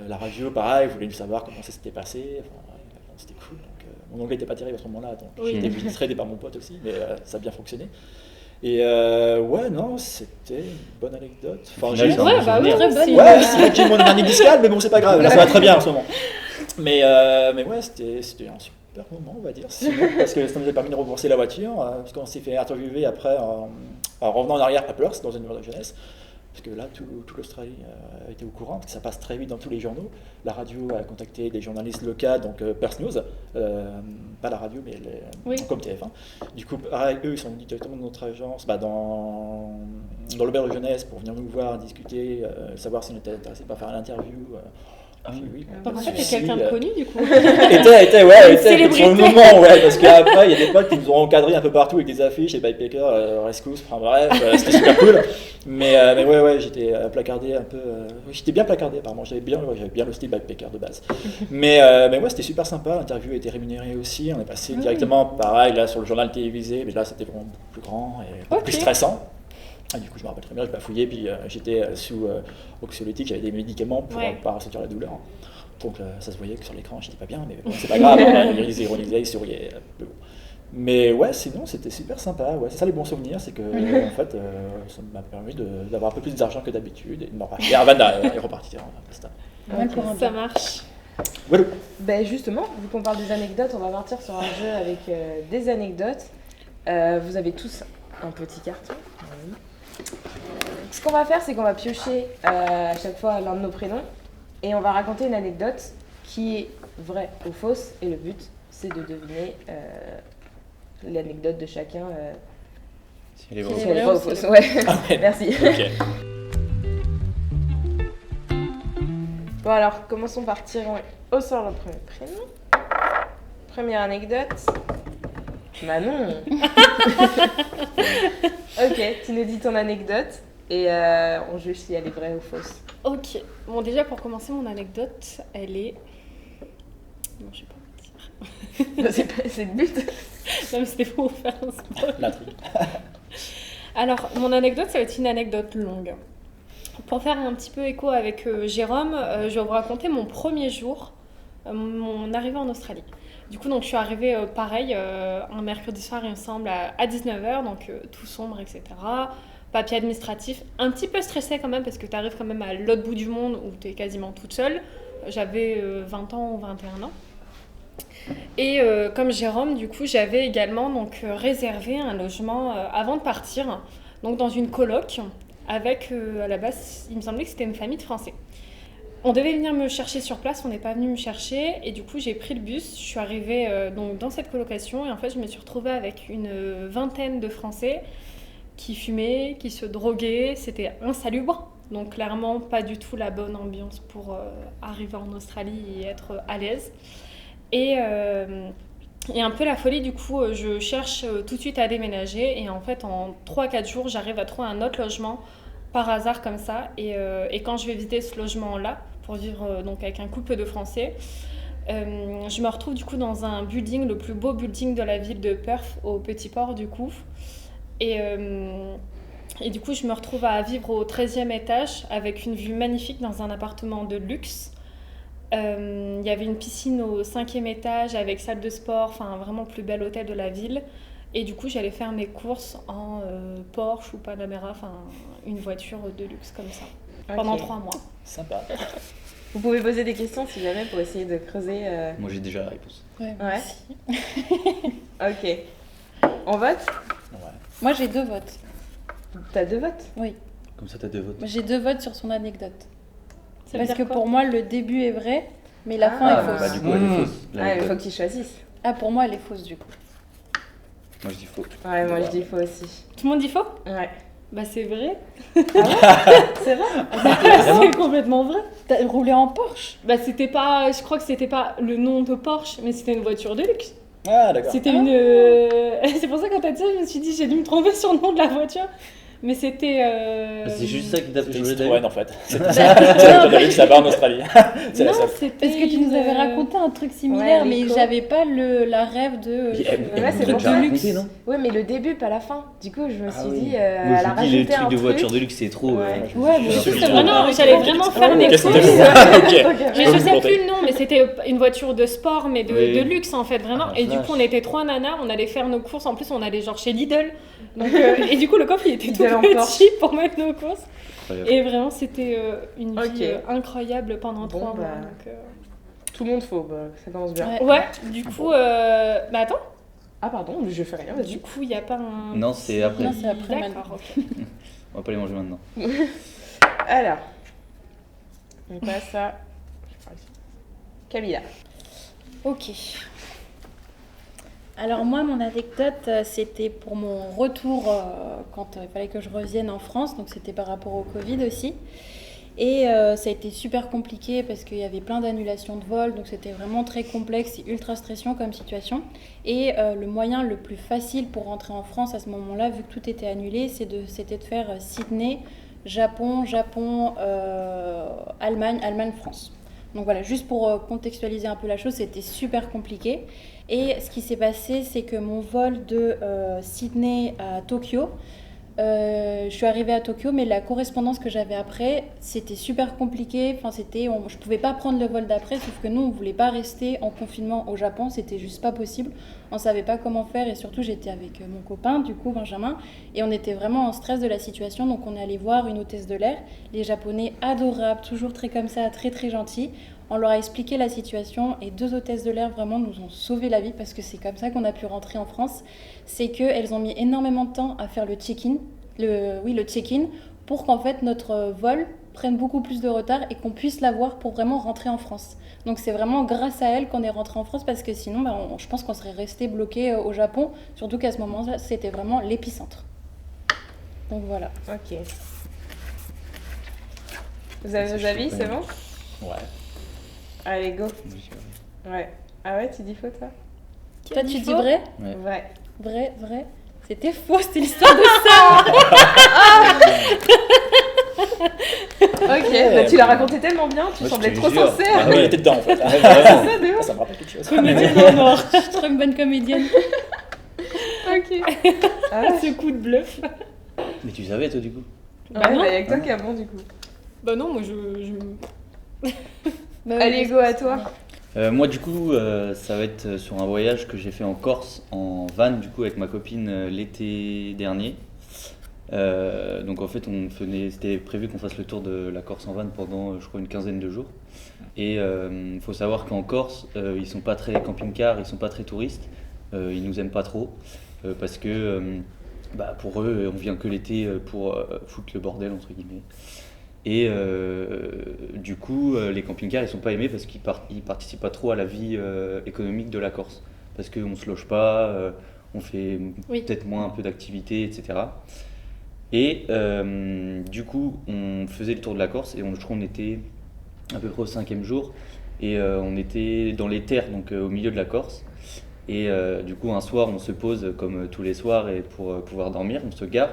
La radio pareil, voulait nous savoir comment ça s'était passé, c'était cool. Donc, mon anglais n'était pas terrible à ce moment-là, donc j'étais vite aidé par mon pote aussi, mais ça a bien fonctionné. Et c'était une bonne anecdote. Très bonne. J'ai mon année discale, mais bon, c'est pas grave, là, ça va très bien en ce moment. Mais c'était un super moment, on va dire, parce que ça nous a permis de rembourser la voiture, parce qu'on s'est fait interviewer après en revenant en arrière à Perth, dans une nouvelle jeunesse, parce que là, toute l'Australie était au courant, parce que ça passe très vite dans tous les journaux. La radio a contacté des journalistes locaux, donc Perth News, pas la radio, mais comme TF1. Du coup, pareil, eux, ils sont venus directement de notre agence, dans l'auberge de jeunesse, pour venir nous voir, discuter, savoir si on était intéressé par faire l'interview. Donc en fait, t'es quelqu'un de connu du coup. était sur le moment, parce qu'après, il y a des potes qui nous ont encadrés un peu partout avec des affiches, et Bikepacker, Rescousse, c'était super cool. Mais j'étais placardé un peu. J'étais bien placardé apparemment, j'avais bien le style Bikepacker de base. Mais c'était super sympa, l'interview a été rémunérée aussi, on est passé directement, pareil, là sur le journal télévisé, mais là c'était vraiment beaucoup plus grand et beaucoup plus stressant. Du coup, je me rappelle très bien, je bafouillais, puis j'étais sous anxiolytique, j'avais des médicaments pour ne pas ressentir la douleur. Donc ça se voyait que sur l'écran, j'étais pas bien, mais bon, c'est pas grave, ils ironisaient, ils souriaient. Mais sinon c'était super sympa. C'est ça les bons souvenirs, c'est que en fait, ça m'a permis d'avoir un peu plus d'argent que d'habitude et de me repartir. Et repartir. Ça marche. Voilà. Justement, vu qu'on parle des anecdotes, on va partir sur un jeu avec des anecdotes. Vous avez tous un petit carton. Ce qu'on va faire, c'est qu'on va piocher à chaque fois l'un de nos prénoms et on va raconter une anecdote qui est vraie ou fausse. Et le but, c'est de deviner l'anecdote de chacun. Si elle est vraie ou fausse. Merci. Okay. Bon, alors, commençons par tirer au sort le premier prénom. Première anecdote. Manon. Ok, tu nous dis ton anecdote et on juge si elle est vraie ou fausse. Ok, bon déjà pour commencer mon anecdote, elle est... Non, je sais pas c'est le but. Non mais c'était pour vous faire un spoil. L'intrigue. Alors, mon anecdote, ça va être une anecdote longue. Pour faire un petit peu écho avec Jérôme, je vais vous raconter mon premier jour, mon arrivée en Australie. Du coup, donc, je suis arrivée pareil, un mercredi soir, il me semble, à 19h, donc tout sombre, etc. Papier administratif, un petit peu stressée quand même, parce que tu arrives quand même à l'autre bout du monde où tu es quasiment toute seule. J'avais 20 ans ou 21 ans. Et comme Jérôme, du coup, j'avais également donc, réservé un logement avant de partir, donc dans une coloc, avec, à la base, il me semblait que c'était une famille de Français. On devait venir me chercher sur place, on n'est pas venu me chercher et du coup j'ai pris le bus, je suis arrivée donc dans cette colocation et en fait je me suis retrouvée avec une vingtaine de Français qui fumaient, qui se droguaient, c'était insalubre, donc clairement pas du tout la bonne ambiance pour arriver en Australie et être à l'aise. Et un peu la folie, du coup je cherche tout de suite à déménager et en fait en 3-4 jours j'arrive à trouver un autre logement par hasard comme ça et quand je vais visiter ce logement-là, pour vivre donc avec un couple de Français. Je me retrouve du coup dans un building, le plus beau building de la ville de Perth, au Petit Port du coup. Et du coup, je me retrouve à vivre au 13e étage avec une vue magnifique dans un appartement de luxe. Il y avait une piscine au 5e étage avec salle de sport, enfin vraiment le plus bel hôtel de la ville. Et du coup, j'allais faire mes courses en Porsche ou Panamera, enfin une voiture de luxe comme ça, pendant 3 mois. Sympa. Vous pouvez poser des questions si jamais pour essayer de creuser. Moi j'ai déjà la réponse. Ouais. Ok. On vote? Ouais. Moi, j'ai 2 votes. T'as 2 votes? Oui. Comme ça t'as 2 votes. J'ai 2 votes sur son anecdote. Ça veut Parce dire que quoi pour moi, le début est vrai, mais la fin est Bah fausse. du coup elle est fausse. Ah, il faut qu'ils choisissent. Ah, pour moi, elle est fausse du coup. Moi je dis faux. Ouais, moi je dis faux aussi. Tout le monde dit faux? Ouais. Bah c'est vrai. C'est vrai? C'est complètement vrai. T'as roulé en Porsche? Bah c'était pas, je crois que c'était pas le nom de Porsche, mais c'était une voiture de luxe. Ah, d'accord. C'était une. C'est pour ça que quand t'as dit ça, je me suis dit j'ai dû me tromper sur le nom de la voiture. Mais c'était. C'est juste ça qui t'a fait C'était jouer Citroën en fait. C'est la voiture ça va en Australie. C'est la Non, seule. c'était. Parce que tu nous avais une- raconté un truc similaire, Ouais, mais l'écho. j'avais pas la rêve de. Ouais, c'est vous pour déjà ça. raconté, non? Ouais, mais le début, pas la fin. Du coup, je me suis dit, Moi elle a je dis rajouté les trucs un de voiture truc. de luxe c'est trop. Ouais. Ouais, mais aussi, c'est Ah non, j'allais vraiment faire mes Qu'est-ce courses. que c'est? Ok. Mais je sais plus le nom, mais c'était une voiture de sport, mais Oui. de luxe en fait, vraiment. Ah, Et du vache. coup, on était 3 nanas, on allait faire nos courses. En plus, on allait genre chez Lidl. Donc, et du coup, le coffre il était tout Lidl en petit pour mettre nos courses. Incroyable. Et vraiment, c'était une vie Ok. Incroyable pendant Bon, 3 mois. bah. Donc, Tout le monde faux, bah, ça commence bien. Ouais. ouais, du coup, bah attends, Ah, pardon, je fais rien, du vas-y. coup, il n'y a pas un. Non, c'est après. Non, c'est après D'accord, ok. On va pas les manger maintenant. Alors, on passe à. Camilla. Ok. Alors moi, mon anecdote, c'était pour mon retour quand il fallait que je revienne en France, donc c'était par rapport au Covid aussi. Et ça a été super compliqué parce qu'il y avait plein d'annulations de vols, donc c'était vraiment très complexe et ultra stressant comme situation. Et le moyen le plus facile pour rentrer en France à ce moment-là, vu que tout était annulé, c'était de faire Sydney, Japon, Allemagne, France. Donc voilà, juste pour contextualiser un peu la chose, c'était super compliqué. Et ce qui s'est passé, c'est que mon vol de Sydney à Tokyo, je suis arrivée à Tokyo, mais la correspondance que j'avais après, c'était super compliqué. Enfin, je pouvais pas prendre le vol d'après, sauf que nous, on voulait pas rester en confinement au Japon, c'était juste pas possible. On savait pas comment faire et surtout, j'étais avec mon copain, du coup, Benjamin, et on était vraiment en stress de la situation. Donc, on est allé voir une hôtesse de l'air, les Japonais adorables, toujours très comme ça, très très gentils. On leur a expliqué la situation et 2 hôtesses de l'air vraiment nous ont sauvé la vie parce que c'est comme ça qu'on a pu rentrer en France. C'est qu'elles ont mis énormément de temps à faire le check-in, le check-in, pour qu'en fait notre vol prenne beaucoup plus de retard et qu'on puisse l'avoir pour vraiment rentrer en France. Donc c'est vraiment grâce à elles qu'on est rentré en France parce que sinon je pense qu'on serait resté bloqué au Japon, surtout qu'à ce moment-là c'était vraiment l'épicentre. Donc voilà. Ok. Vous avez vos avis, c'est bon? Ouais. Allez, go. Ouais. Ah ouais, tu dis faux, toi? Toi tu dis vrai? Ouais. Ouais. Vrai? C'était faux, c'était l'histoire de ça. Ok, bah, tu l'as raconté tellement bien, tu Ouais, semblais je te trop jure. sincère. Ah oui, il était dedans en fait. Ouais, vraiment. Ça, de ouf. Ça me rappelle quelque chose. Comédienne en or. Je suis trop une bonne comédienne. Ok. Ah, Ce coup de bluff. Mais tu savais toi du coup? Bah ouais, non. bah, y a que toi qui a bon du coup. Bah non, moi je... Bah, Allez, go à toi. Moi du coup ça va être sur un voyage que j'ai fait en Corse en van du coup avec ma copine l'été dernier. Donc en fait c'était prévu qu'on fasse le tour de la Corse en van pendant je crois une quinzaine de jours. Et il faut savoir qu'en Corse ils sont pas très camping-car, ils sont pas très touristes, ils nous aiment pas trop parce que pour eux on vient que l'été pour foutre le bordel entre guillemets. Et du coup, les camping-cars, ils sont pas aimés parce qu'ils participent pas trop à la vie économique de la Corse. Parce qu'on se loge pas, on fait peut-être moins un peu d'activités, etc. Et du coup, on faisait le tour de la Corse et je crois qu'on était à peu près au 5e jour. Et on était dans les terres, donc au milieu de la Corse. Et du coup, un soir, on se pose comme tous les soirs et pour pouvoir dormir, on se gare.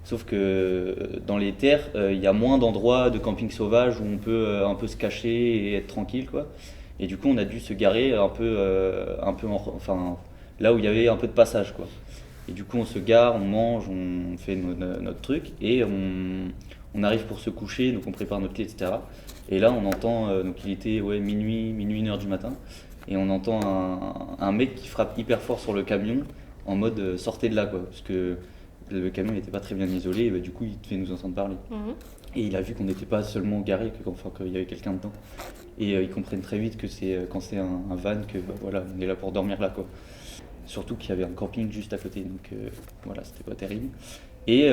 Sauf que dans les terres, il y a moins d'endroits de camping sauvage où on peut un peu se cacher et être tranquille, quoi. Et du coup, on a dû se garer enfin, là où il y avait un peu de passage, quoi. Et du coup, on se gare, on mange, on fait notre truc et on arrive pour se coucher, donc on prépare notre lit, etc. Et là, on entend, donc il était minuit, 1h du matin, et on entend un mec qui frappe hyper fort sur le camion en mode sortez de là, quoi, parce que le camion n'était pas très bien isolé, et du coup il devait nous entendre parler. Et il a vu qu'on n'était pas seulement garé, qu'il y avait quelqu'un dedans. Et ils comprennent très vite que c'est quand c'est un van que voilà, on est là pour dormir là, quoi. Surtout qu'il y avait un camping juste à côté, donc voilà, c'était pas terrible. Et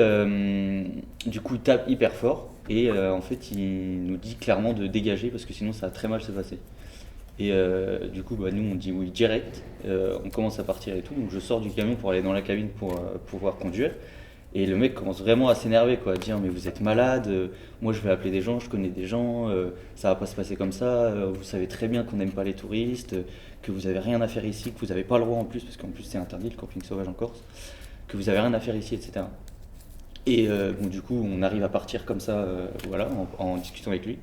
du coup il tape hyper fort et en fait il nous dit clairement de dégager parce que sinon ça va très mal se passer. Et du coup nous on dit oui direct, on commence à partir et tout, donc je sors du camion pour aller dans la cabine pour pouvoir conduire. Et le mec commence vraiment à s'énerver, quoi, à dire mais vous êtes malade, moi je vais appeler des gens, je connais des gens, ça va pas se passer comme ça, vous savez très bien qu'on n'aime pas les touristes, que vous avez rien à faire ici, que vous avez pas le droit en plus, parce qu'en plus c'est interdit le camping sauvage en Corse, que vous avez rien à faire ici, etc. Et du coup on arrive à partir comme ça, voilà, en discutant avec lui.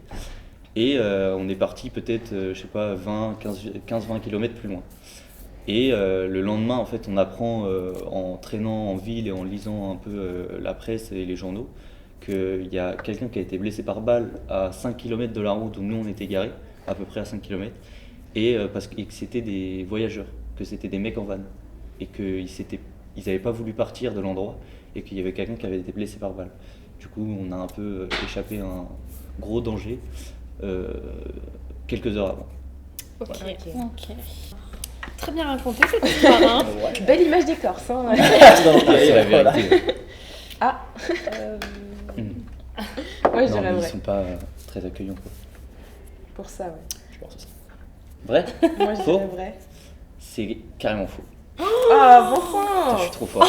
Et on est parti peut-être, je sais pas, 15-20 km plus loin. Et le lendemain, en fait, on apprend en traînant en ville et en lisant un peu la presse et les journaux qu'il y a quelqu'un qui a été blessé par balle à 5 km de la route où nous on était garés, à peu près à 5 km, et parce que c'était des voyageurs, que c'était des mecs en van, et qu'ils n'avaient pas voulu partir de l'endroit, et qu'il y avait quelqu'un qui avait été blessé par balle. Du coup, on a un peu échappé à un gros danger quelques heures avant. Ok. Ok. Ok. Très bien raconté cette histoire. Hein. Belle image des Corses. Hein. C'est la vérité. Ah, moi je Non, dirais mais ils vrai. sont pas très accueillants, quoi. Pour ça, ouais. Je pense aussi. Vrai? Moi je Faux? dirais vrai. C'est carrément faux. Ah, bon Putain, je sang. suis trop fort.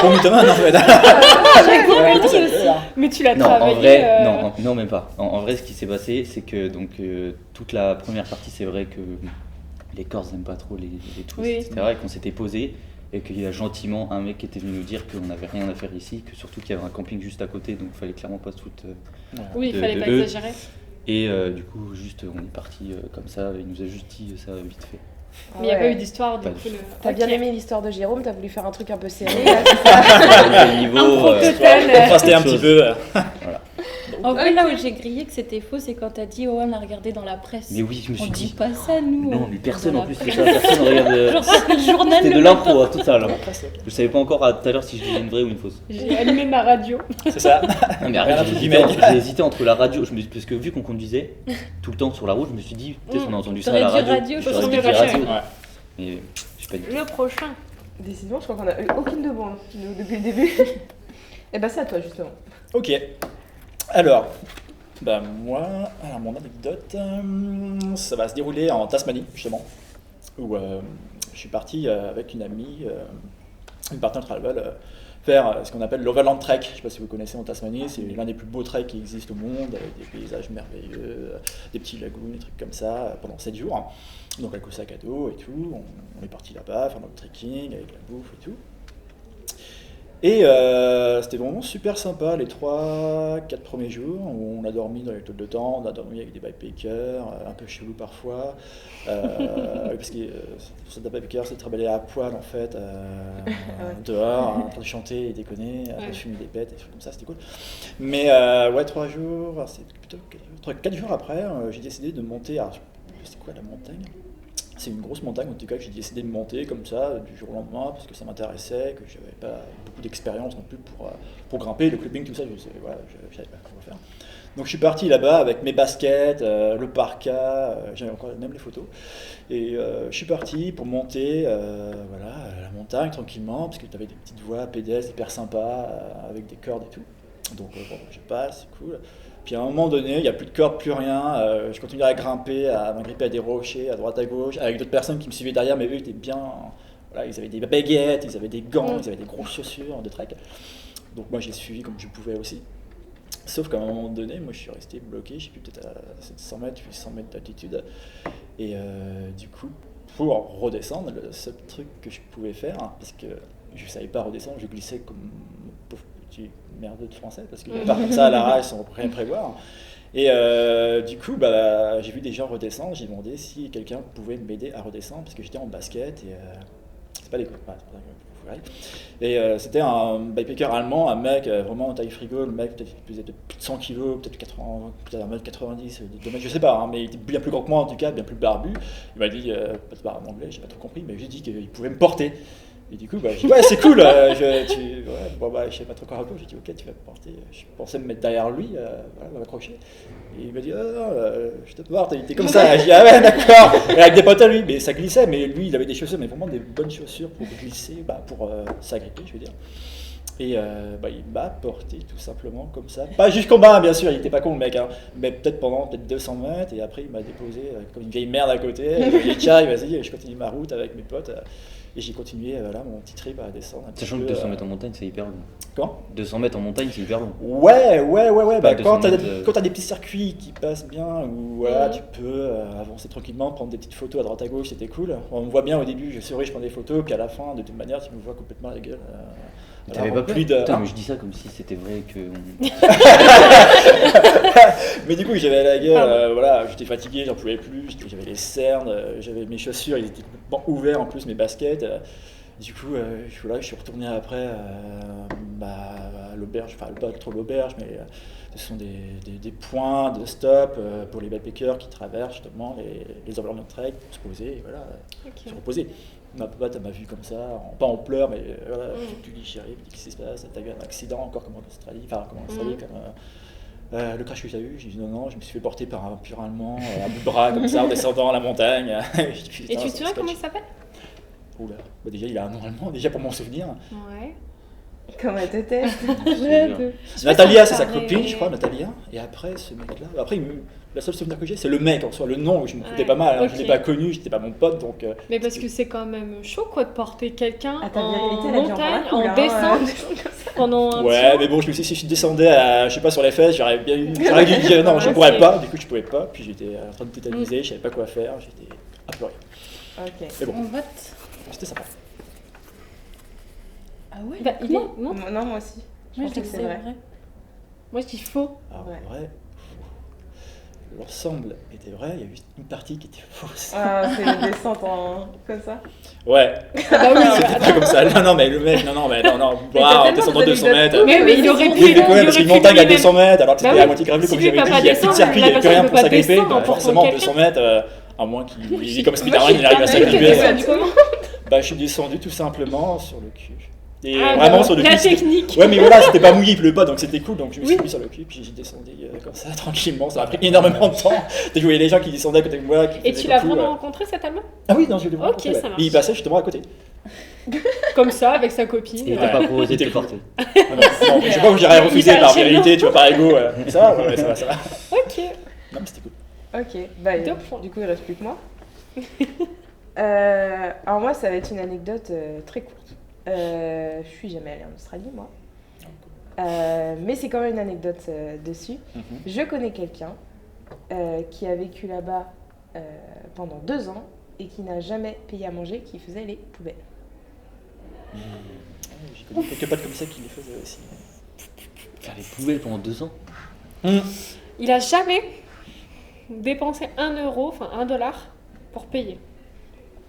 Bon, mythomane, en fait. J'ai compris c'est aussi. clair. Mais tu l'as Non, en travaillé. vrai, non, même pas. En vrai, ce qui s'est passé, c'est que donc toute la première partie, c'est vrai que les Corses n'aiment pas trop les touristes, Oui. etc. Et qu'on s'était posé et qu'il y a gentiment un mec qui était venu nous dire qu'on n'avait rien à faire ici, que surtout qu'il y avait un camping juste à côté, donc il fallait clairement pas se foutre. Oui, il de- fallait de pas eux. exagérer. Et du coup, juste on est parti comme ça. Il nous a juste dit ça vite fait. Mais il n'y a pas Ouais. eu d'histoire, du Pas coup. du T'as bien Ok. aimé l'histoire de Jérôme, t'as voulu faire un truc un peu serré. Le niveau, total. Contraster un petit peu. En fait, là où j'ai grillé que c'était faux, c'est quand t'as dit, oh, on a regardé dans la presse. Mais oui, je me On suis dit dit. pas ça, nous. Non, mais personne Dans en la plus presse. fait ça. Personne regarde. Genre, c'est le journal C'était le de matin. l'impro, tout ça. Là. Après, c'est ok. Je savais pas encore tout à l'heure si je disais une vraie ou une fausse. J'ai allumé ma radio. C'est ça. Non, mais Rien à arrête, foutre j'ai du hésité, mec. j'ai hésité entre la radio, parce que vu qu'on conduisait tout le temps sur la route, je me suis dit, peut-être on a entendu ça à T'aurais la dit radio. radio, J'aurais j'aurais dit dit radio. radio. Ouais. Mais je sais pas dit. Le prochain. Décidément, je crois qu'on a eu aucune de bon depuis le début. Et bah, c'est à toi, justement. Ok. Alors, mon anecdote, ça va se dérouler en Tasmanie, justement, où je suis parti avec une amie, une partenaire travel, faire ce qu'on appelle l'Overland Trek. Je ne sais pas si vous connaissez en Tasmanie, c'est l'un des plus beaux treks qui existent au monde, avec des paysages merveilleux, des petits lagoons, des trucs comme ça, pendant 7 jours. Donc avec le sac à dos et tout, on est parti là-bas, faire notre trekking, avec la bouffe et tout. Et c'était vraiment super sympa les 3-4 premiers jours où on a dormi dans les tôles de tente, on a dormi avec des backpackers, un peu chelou parfois, parce que sur des backpackers c'est travailler à poil en fait, dehors, en train de chanter et déconner, Ouais. fumer des bêtes et des trucs comme ça, c'était cool. Mais 3 jours, c'est plutôt 4 jours après, j'ai décidé de monter, alors, c'était quoi la montagne ? C'est une grosse montagne en tout cas que j'ai décidé de monter comme ça du jour au lendemain parce que ça m'intéressait, que j'avais pas beaucoup d'expérience non plus pour grimper, le clipping, tout ça, je savais pas comment faire. Donc je suis parti là-bas avec mes baskets, le parka, j'avais encore même les photos. Et je suis parti pour monter la montagne tranquillement parce que tu avais des petites voies pédestres hyper sympas avec des cordes et tout. Donc je passe, c'est cool. Puis à un moment donné, il n'y a plus de corde, plus rien. Je continuais à grimper, à m'agripper à des rochers, à droite, à gauche, avec d'autres personnes qui me suivaient derrière, mais eux étaient bien. Voilà, ils avaient des baguettes, ils avaient des gants, ils avaient des grosses chaussures de trek. Donc moi, j'ai suivi comme je pouvais aussi. Sauf qu'à un moment donné, moi, je suis resté bloqué. Je suis peut-être à 700 mètres, 800 mètres d'altitude. Et du coup, pour redescendre, le seul truc que je pouvais faire, parce que je ne savais pas redescendre, je glissais comme un pauvre petit merdeux de français, parce que part comme ça à l'arrache sans rien prévoir. Et du coup, j'ai vu des gens redescendre, j'ai demandé si quelqu'un pouvait m'aider à redescendre, parce que j'étais en basket, et c'est pas des coups, et c'était un bikepacker allemand, un mec vraiment en taille frigo, le mec peut-être pesait de plus de 100 kg, peut-être 80, peut-être 1m90, 2 mètres, je sais pas, hein, mais il était bien plus grand que moi en tout cas, bien plus barbu. Il m'a dit, pas en anglais, j'ai pas trop compris, mais j'ai dit qu'il pouvait me porter. Et du coup, j'ai dit, ouais, c'est cool, je sais pas trop quoi répondre, j'ai dit, ok, tu vas me porter. Je pensais me mettre derrière lui, m'accrocher. Et il m'a dit, je te porte, il était comme ça. J'ai dit, ah ouais, d'accord. Et avec des potes à lui, mais ça glissait, mais lui, il avait des chaussures, mais vraiment des bonnes chaussures pour glisser, pour s'agripper, je veux dire. Et il m'a porté tout simplement comme ça. Pas jusqu'en bas, bien sûr, il était pas con le mec, hein, mais peut-être pendant 200 mètres, et après il m'a déposé comme une vieille merde à côté. Il m'a dit, tiens, vas-y, je continue ma route avec mes potes. Et j'ai continué mon petit trip à descendre. Sachant que 200 mètres en montagne, c'est hyper long. Comment ? 200 mètres en montagne, c'est hyper long. Ouais. Quand t'as mètres, des petits circuits qui passent bien, où tu peux avancer tranquillement, prendre des petites photos à droite à gauche, c'était cool. On me voit bien au début, je souris, je prends des photos, puis à la fin, de toute manière, tu me vois complètement à la gueule. T'avais pas plus de. Putain, mais je dis ça comme si c'était vrai que. Mais du coup, j'avais la gueule, j'étais fatigué, j'en pouvais plus, j'avais les cernes, j'avais mes chaussures, ils étaient complètement ouverts en plus, mes baskets. Du coup, je suis retourné après à l'auberge, enfin pas trop l'auberge, mais ce sont des points de stop pour les backpackers qui traversent justement les environnements de trek pour se poser et se reposer. Ma pote m'a vu comme ça, pas en pleurs, mais tu dis chérie, qu'est-ce qui se passe, t'as eu un accident encore comme en Australie, le crash que j'ai eu, j'ai dit non, je me suis fait porter par un pur allemand à bout de bras comme ça en descendant la montagne. Et tu te souviens comment il s'appelle ? Oula, déjà il a un nom allemand, déjà pour m'en souvenir. Ouais. Comment elle te teste ? Natalia, c'est sa copine, je crois, Natalia. Et après, ce mec-là, la seule souvenir que j'ai, c'est le mec en soi, le nom, je me foutais pas mal, hein, je l'ai pas connu, j'étais pas mon pote, donc... Mais parce que c'est quand même chaud, quoi, de porter quelqu'un en virilité, montagne, en descente, pendant un ouais, tour. mais bon, si je descendais, je sais pas, sur les fesses, j'aurais dû dire non, je pourrais pas, du coup je pouvais pas, puis j'étais en train de tétaniser, je savais pas quoi faire, j'étais apeuré. Ok. Mais bon, On vote. c'était sympa. Ah ouais. Non, moi aussi. Je pense que c'est vrai. Moi je dis faux. Alors, en vrai, l'ensemble était vrai, il y a juste une partie qui était fausse. Ah, c'est une descente comme ça. Ouais. Bah oui, C'était pas comme ça. Non, mais le mec, non, en descendant 200 mètres. Mais il aurait pu. Oui, mais quand même, parce qu'une montagne à 200 mètres, alors que c'était à moitié gravelé, comme Si j'avais dit, lui, il n'y a plus de circuit, il n'y a plus rien pour s'agripper. Forcément, pour 200 mètres, à moins qu'il est comme Spider-Man, il arrive à s'agripper. Je suis descendu tout simplement sur le cul. Et vraiment sur le cul. La technique. Ouais, mais voilà, c'était pas mouillé, il pleut pas, donc c'était cool. Donc je me suis mis sur le cul, puis j'ai descendu comme ça, tranquillement. Ça a pris énormément de temps. Tu voyais les gens qui descendaient à côté de moi. Et tu l'as vraiment rencontré cet Allemand ? Ah oui, non, je l'ai vraiment rencontré. Ok, ça marche. Il passait justement à côté. Comme ça, avec sa copine. Et il t'a pas proposé de te porter. Non, je sais pas où j'irais refuser par vérité, tu vois, par ego. Ça va, ouais, ça va. Ok. Non, mais c'était cool. Ok, du coup, il reste plus que moi. Alors, moi, ça va être une anecdote très courte. Je suis jamais allée en Australie, moi. Mais c'est quand même une anecdote dessus. Je connais quelqu'un qui a vécu là-bas pendant 2 ans et qui n'a jamais payé à manger, qui faisait les poubelles. J'ai connu quelques potes comme ça qui les faisaient aussi. Faire les poubelles pendant 2 ans. Il a jamais dépensé 1 euro, enfin $1 pour payer.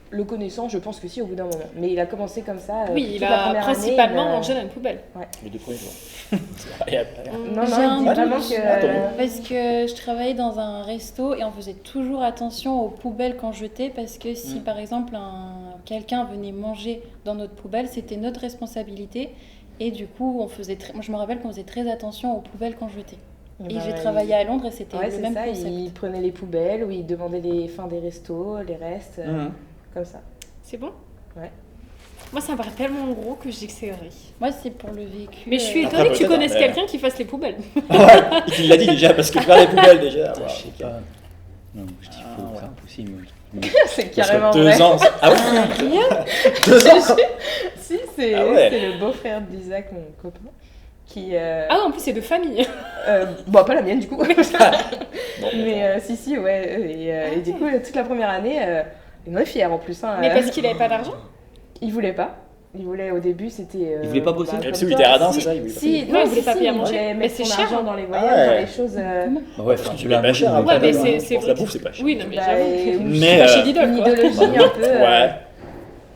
Le connaissant, je pense que si, au bout d'un moment. Mais il a commencé comme ça. Oui, il a principalement mangé dans une poubelle. Ouais. Les 2 premiers jours. Non, il dit vraiment que... Parce que je travaillais dans un resto et on faisait toujours attention aux poubelles qu'on jetait parce que si par exemple quelqu'un venait manger dans notre poubelle, c'était notre responsabilité et du coup moi je me rappelle qu'on faisait très attention aux poubelles qu'on jetait. Et j'ai travaillé à Londres et c'était le même concept. Il prenait les poubelles ou il demandait les fins des restos, les restes, comme ça. C'est bon ? Ouais. Moi, ça me paraît tellement gros que je dis que c'est vrai. Moi, c'est pour le véhicule. Mais je suis Après, étonnée que tu peut-être, connaisses mais- quelqu'un qui fasse les poubelles. Ouais, il l'a dit déjà, parce que faire les poubelles déjà. Je wow, sais ok. pas. Non, je dis faux, ouais. c'est impossible. C'est Parce carrément que vrai. 2 ans. Ah oui 2 ans. Si, c'est Ah ouais. c'est le beau-frère d'Isaac, mon copain, qui... Ah, en plus, c'est de famille. bon, pas la mienne du coup. Bon, Mais si, ouais. Et du coup, toute la première année, il est fier en plus. Hein, Mais parce qu'il avait pas d'argent. Il voulait pas. Il voulait au début, c'était. Il voulait pas bosser. Et comme puis, il toi, était radin, si- c'est ça, il voulait pas Si, Ouais, il voulait pas payer à il manger. voulait Mais mettre c'est son cher. argent dans les Ah voyages, ouais. dans les choses. Bah ouais, enfin, Tu tu l'as l'as pas cher, Ouais, mais c'est c'est la vrai. bouffe, c'est pas cher. Oui, non, mais Bah, j'avoue. et- Mais, Pas chez Lidl, une quoi. idéologie un peu. Ouais.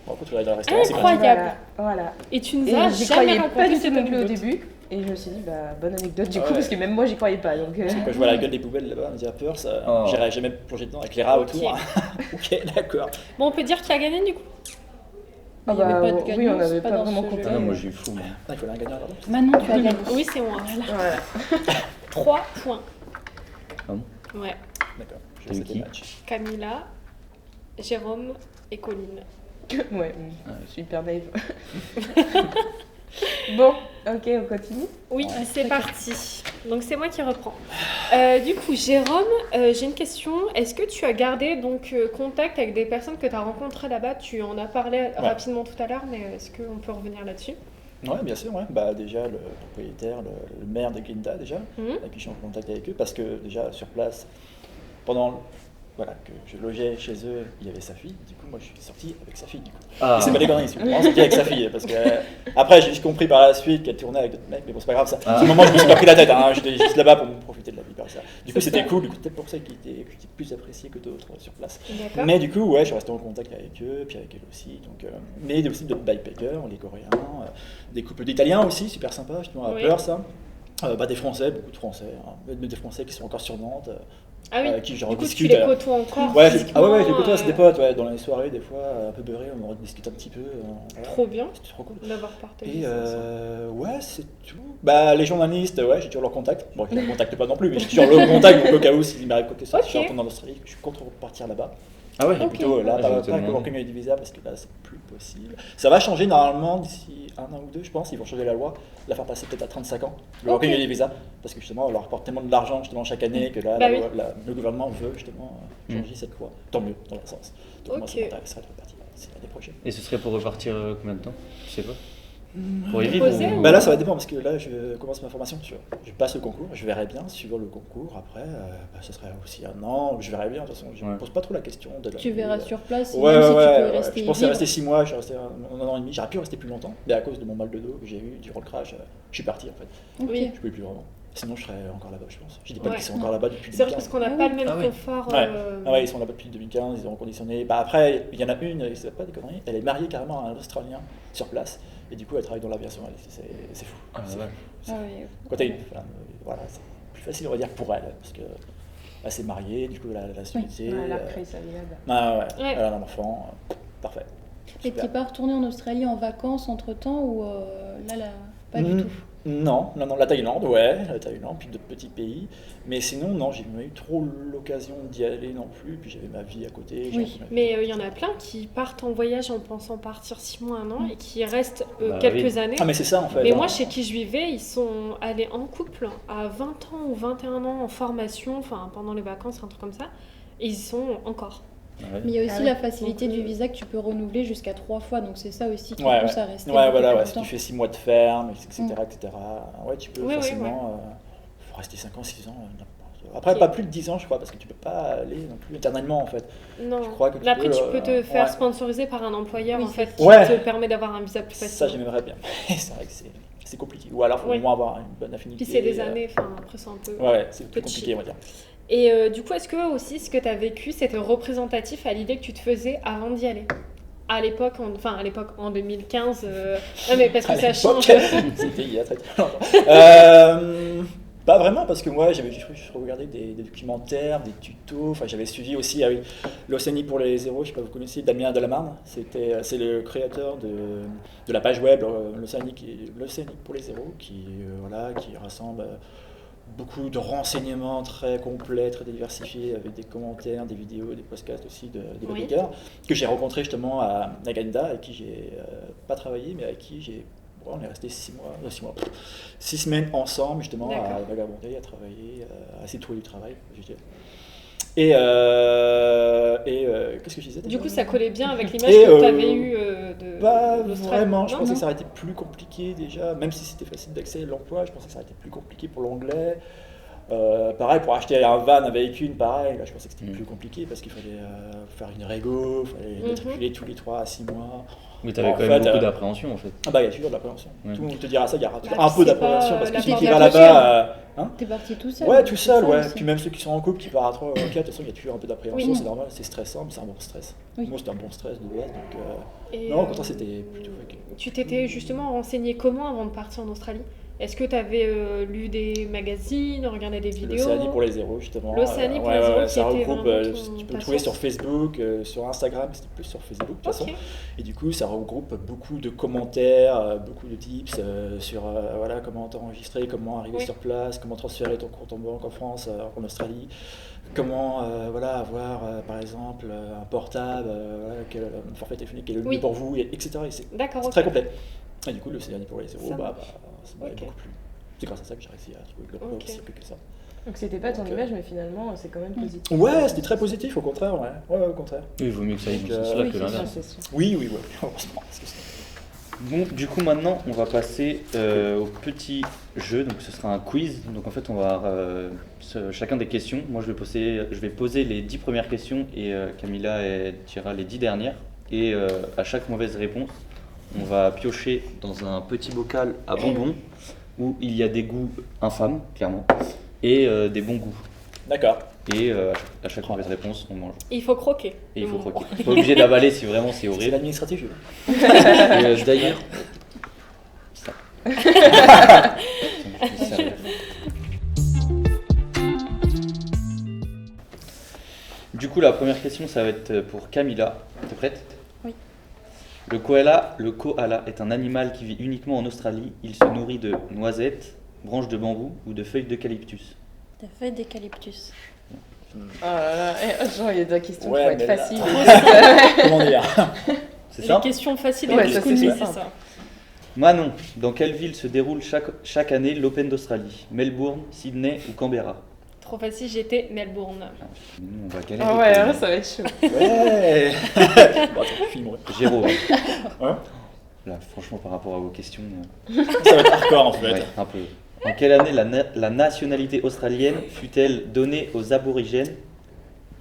Par contre, tu vas dans le restaurant, c'est pas cher. Incroyable. Voilà. Et tu nous Et as j'y jamais croyais pas raconté du tout cette non plus au anecdote. début. Et je me suis dit, bah, bonne anecdote du coup, Ouais. parce que même moi, j'y croyais pas. Donc, Parce que quand je vois la gueule des poubelles là-bas, on me dit ah, peur, ça. Oh. J'irai jamais plonger dedans avec les rats Ok. autour. Ok, d'accord. Bon, on peut dire qui a gagné du coup. Ah Il y avait bah, pas de oui, gagnant, on n'avait c'est pas pas dans vraiment ce compté. jeu. Ah non, moi j'ai eu fou, moi. Ah, il faut un gagnant là-bas. Manon, tu as gagné. Oui, c'est moi. Voilà. 3 points. Ah bon Ouais. D'accord, je T'as sais eu tes qui matchs. Camilla, Jérôme et Colline. Ouais, je suis hyper naïve. Bon, ok, on continue. Oui, Ouais, c'est d'accord. parti. Donc c'est moi qui reprends. Du coup, Jérôme, j'ai une question. Est-ce que tu as gardé donc contact avec des personnes que tu as rencontrées là-bas? Tu en as parlé rapidement tout à l'heure, mais est-ce qu'on peut revenir là-dessus? Ouais, bien sûr, ouais. Bah, déjà, le propriétaire, le maire de Glinda, déjà, Mhm. avec qui je suis en contact avec eux, parce que déjà, sur place, pendant voilà, que je logeais chez eux, il y avait sa fille, du coup, moi, je suis sorti avec sa fille, du coup. Ah, Et c'est pas des conneries, je suis vraiment sorti avec sa fille, parce que après, j'ai juste compris par la suite qu'elle tournait avec d'autres mecs, mais bon, c'est pas grave, ça. Ah. À ce moment, je me suis pas pris la tête, hein, j'étais juste là-bas pour me profiter de la vie, par ça. Du coup, C'est c'était ça. cool, du coup, peut-être pour ça qu'il était plus apprécié que d'autres sur place. D'accord. Mais du coup, ouais, je suis resté en contact avec eux, puis avec elle aussi. Donc, mais aussi d'autres bikepackers, les Coréens, des couples d'Italiens aussi, super sympa, justement à Oui. Peur, ça. Bah, des Français, beaucoup de Français, hein, mais des Français qui sont encore sur Nantes, Ah oui. avec qui je Du coup, tu rediscute. les côtoies encore Ouais, physiquement, je les côtoie, c'est des potes, ouais, dans les soirées, des fois, un peu beurrés, on rediscute un petit peu. Voilà. Trop bien C'était trop cool. d'avoir partagé Et ça ensemble. ouais, c'est tout. Bah, les journalistes, ouais, j'ai toujours leur contact. Bon, je ne les contacte pas non plus, mais j'ai toujours leur contact, donc au cas où, s'il m'arrive quoi que ce soit, Ok. si je retourne en Australie, je suis contre repartir là-bas. Ah ouais, Et plutôt là, Ah, je pas vais te avec le demander. Working Holiday Visa, parce que là, c'est plus possible. Ça va changer normalement d'ici 1 an ou 2, je pense. Ils vont changer la loi, la faire passer peut-être à 35 ans, le Ok. Working Holiday Visa, parce que justement, on leur apporte tellement de l'argent justement chaque année que là, Bah la oui. loi- le gouvernement veut justement changer cette loi. Tant mieux, dans le sens. Donc moi, Ok. ça m'intéresserait de repartir. C'est l'année prochaine. Et ce serait pour repartir combien de temps? Je sais pas. Pour y vivre Poser ou- ou- Bah là, ça va dépendre parce que là, je commence ma formation. Je passe le concours, je verrai bien. Suivant le concours, après, bah, ça serait aussi 1 an. Je verrai bien. De toute façon, je ne Ouais. me pose pas trop la question de la Tu verras sur place, Ouais, même si tu ouais, peux ouais. rester Je y pensais vivre. rester 6 mois. Je suis resté 1 an et demi. J'aurais pu rester plus longtemps, mais à cause de mon mal de dos que j'ai eu durant le crash, je suis parti en fait. Ok. Oui. Je pouvais plus vraiment. Sinon, je serais encore là-bas, je pense. Je dis pas Ouais. qu'ils sont encore là-bas depuis C'est vrai parce 2015. qu'on n'a Ah pas oui. le même Ah oui. confort. Ouais. Ah ouais, ils sont là-bas depuis 2015, ils ont reconditionné. Bah après, il y en a une, c'est pas des conneries, elle est mariée carrément à un Australien sur place, et du coup elle travaille dans l'aviation, c'est fou. Ah, C'est ouais. fou. Ah oui. Quand t'as une femme, voilà, c'est plus facile on va dire pour elle, parce que elle s'est mariée, du coup elle a la suité. Elle a recréé sa vie là-bas. Ah ouais, Ouais. elle a un enfant, parfait. Et Super. t'es pas retourné en Australie en vacances entre temps ou là, pas du Mm. tout? Non, la Thaïlande, ouais, la Thaïlande, puis d'autres petits pays. Mais sinon, non, j'ai jamais eu trop l'occasion d'y aller non plus. Puis j'avais ma vie à côté. j'ai Oui, repris ma vie. Mais il y en a plein qui partent en voyage en pensant partir 6 mois, 1 an et qui restent Bah quelques oui. années. Ah, mais c'est ça en fait. Mais hein. moi, chez qui je vivais, ils sont allés en couple à 20 ans ou 21 ans en formation, enfin pendant les vacances, un truc comme ça, et ils y sont encore. Ouais. Mais il y a aussi Ah oui. la facilité Donc, du visa que tu peux renouveler jusqu'à 3 fois, donc c'est ça aussi qui Ouais, pousse ouais. à rester. Ouais, beaucoup voilà, plus ouais, si tu longtemps. fais 6 mois de ferme, etc., etc. Ouais, tu peux Oui, oui, facilement faut rester 5 ans, 6 ans. N'importe. Après, Ok. pas plus de 10 ans, je crois, parce que tu peux pas aller non plus éternellement en fait. Non. Je crois que tu Là, après, peux, tu peux te faire ouais. sponsoriser par un employeur Oui, en fait, qui Ouais. te permet d'avoir un visa plus Ça, facile. j'aimerais bien. c'est vrai que c'est compliqué. Ou alors, il faut Oui. au moins avoir une bonne affinité. Puis c'est des années, enfin après c'est un peu. Ouais, c'est plus petit. compliqué, on va dire. Et du coup, est-ce que aussi ce que tu as vécu, c'était représentatif à l'idée que tu te faisais avant d'y aller? À l'époque, en 2015, non mais parce que À ça l'époque, change. C'était il y a très très longtemps. Pas vraiment, parce que moi j'avais juste regardé des documentaires, des tutos. Enfin, j'avais suivi aussi l'Océanie pour les zéros. Je sais pas, vous connaissez Damien Delamarne. C'est le créateur de la page web l'Océanique pour les zéros, qui rassemble beaucoup de renseignements très complets, très diversifiés, avec des commentaires, des vidéos, des podcasts aussi des blogueurs, que j'ai rencontré justement à Ganda, avec qui j'ai pas travaillé, mais avec qui on est resté 6 semaines ensemble justement à vagabonder, à travailler, à essayer de trouver du travail. Et qu'est-ce que je disais? Du coup, ça collait bien avec l'image que tu avais eue de l'Australie. Vraiment, je pensais que ça aurait été plus compliqué déjà, même si c'était facile d'accès à l'emploi, je pensais que ça aurait été plus compliqué pour l'anglais. Pareil, pour acheter un van, un véhicule, pareil, là, je pensais que c'était plus compliqué parce qu'il fallait faire une régo, il fallait matriculer tous les 3 à 6 mois. Mais tu avais quand même beaucoup d'appréhension en fait. Ah bah il y a toujours de l'appréhension. Ouais. Tout le monde te dira ça, il y aura un peu d'appréhension parce que la celui qui porte va là-bas... T'es parti tout seul. Ouais, tout seul, ouais. Aussi. Puis même ceux qui sont en couple, qui partent à 3 ou 4, de toute façon il y a toujours un peu d'appréhension, Oui. c'est normal, c'est stressant, mais c'est un bon stress. Oui. Moi c'était un bon stress de base, donc... Et, non, pourtant c'était plutôt... Tu t'étais justement renseigné comment avant de partir en Australie? Est-ce que tu avais lu des magazines, regardé des vidéos? L'Océanie pour les zéros, justement. L'Océanie pour les zéros, ça qui était regroupe, vraiment tu peux ta le trouver source. sur Facebook, sur Instagram, c'était plus sur Facebook de toute façon. Et du coup, ça regroupe beaucoup de commentaires, beaucoup de tips sur comment t'enregistrer, comment arriver sur place, comment transférer ton compte en banque en France, en Australie, comment avoir par exemple un portable, un forfait téléphonique qui est le mieux pour vous, etc. Et c'est très complet. Et du coup, l'Océanie pour les zéros, ça m'a beaucoup plu. C'est grâce à ça que j'ai réussi à trouver le plus que ça. Donc c'était pas ton image, mais finalement c'est quand même positif. Ouais, c'était très positif, au contraire, ouais, au contraire. Oui, il vaut mieux que ça aille dans ce sens-là que l'inverse. Oui, heureusement. Bon, du coup maintenant on va passer au petit jeu, donc ce sera un quiz. Donc en fait on va chacun des questions. Moi je vais poser les 10 premières questions et Camilla tirera les 10 dernières. Et à chaque mauvaise réponse, on va piocher dans un petit bocal à bonbons où il y a des goûts infâmes, clairement, et des bons goûts. D'accord. Et à chaque mauvaise réponse, on mange. Et il faut croquer. Et il faut croquer. Il n'est pas obligé d'avaler si vraiment c'est C'est horrible. l'administratif. D'ailleurs, ça. Du coup, la première question, ça va être pour Camilla. T'es prête? Oui. Le koala est un animal qui vit uniquement en Australie. Il se nourrit de noisettes, branches de bambou ou de feuilles d'eucalyptus. Des feuilles d'eucalyptus. Oh là là, genre il y a des questions qui Ouais, vont être mais là- faciles. Comment dire? C'est Les ça? questions faciles Ouais, et ça, plus c'est connues, ça. c'est ça. Manon, dans quelle ville se déroule chaque année l'Open d'Australie? Melbourne, Sydney ou Canberra? Trop facile, j'étais Melbourne. Nous, on va galérer. Ah ouais, là, ça va être chaud. Ouais. Bon, attends, filme-moi. Géro. Hein Là, franchement, par rapport à vos questions, Ça va être hardcore en fait. ouais, un peu. En quelle année la nationalité australienne fut-elle donnée aux aborigènes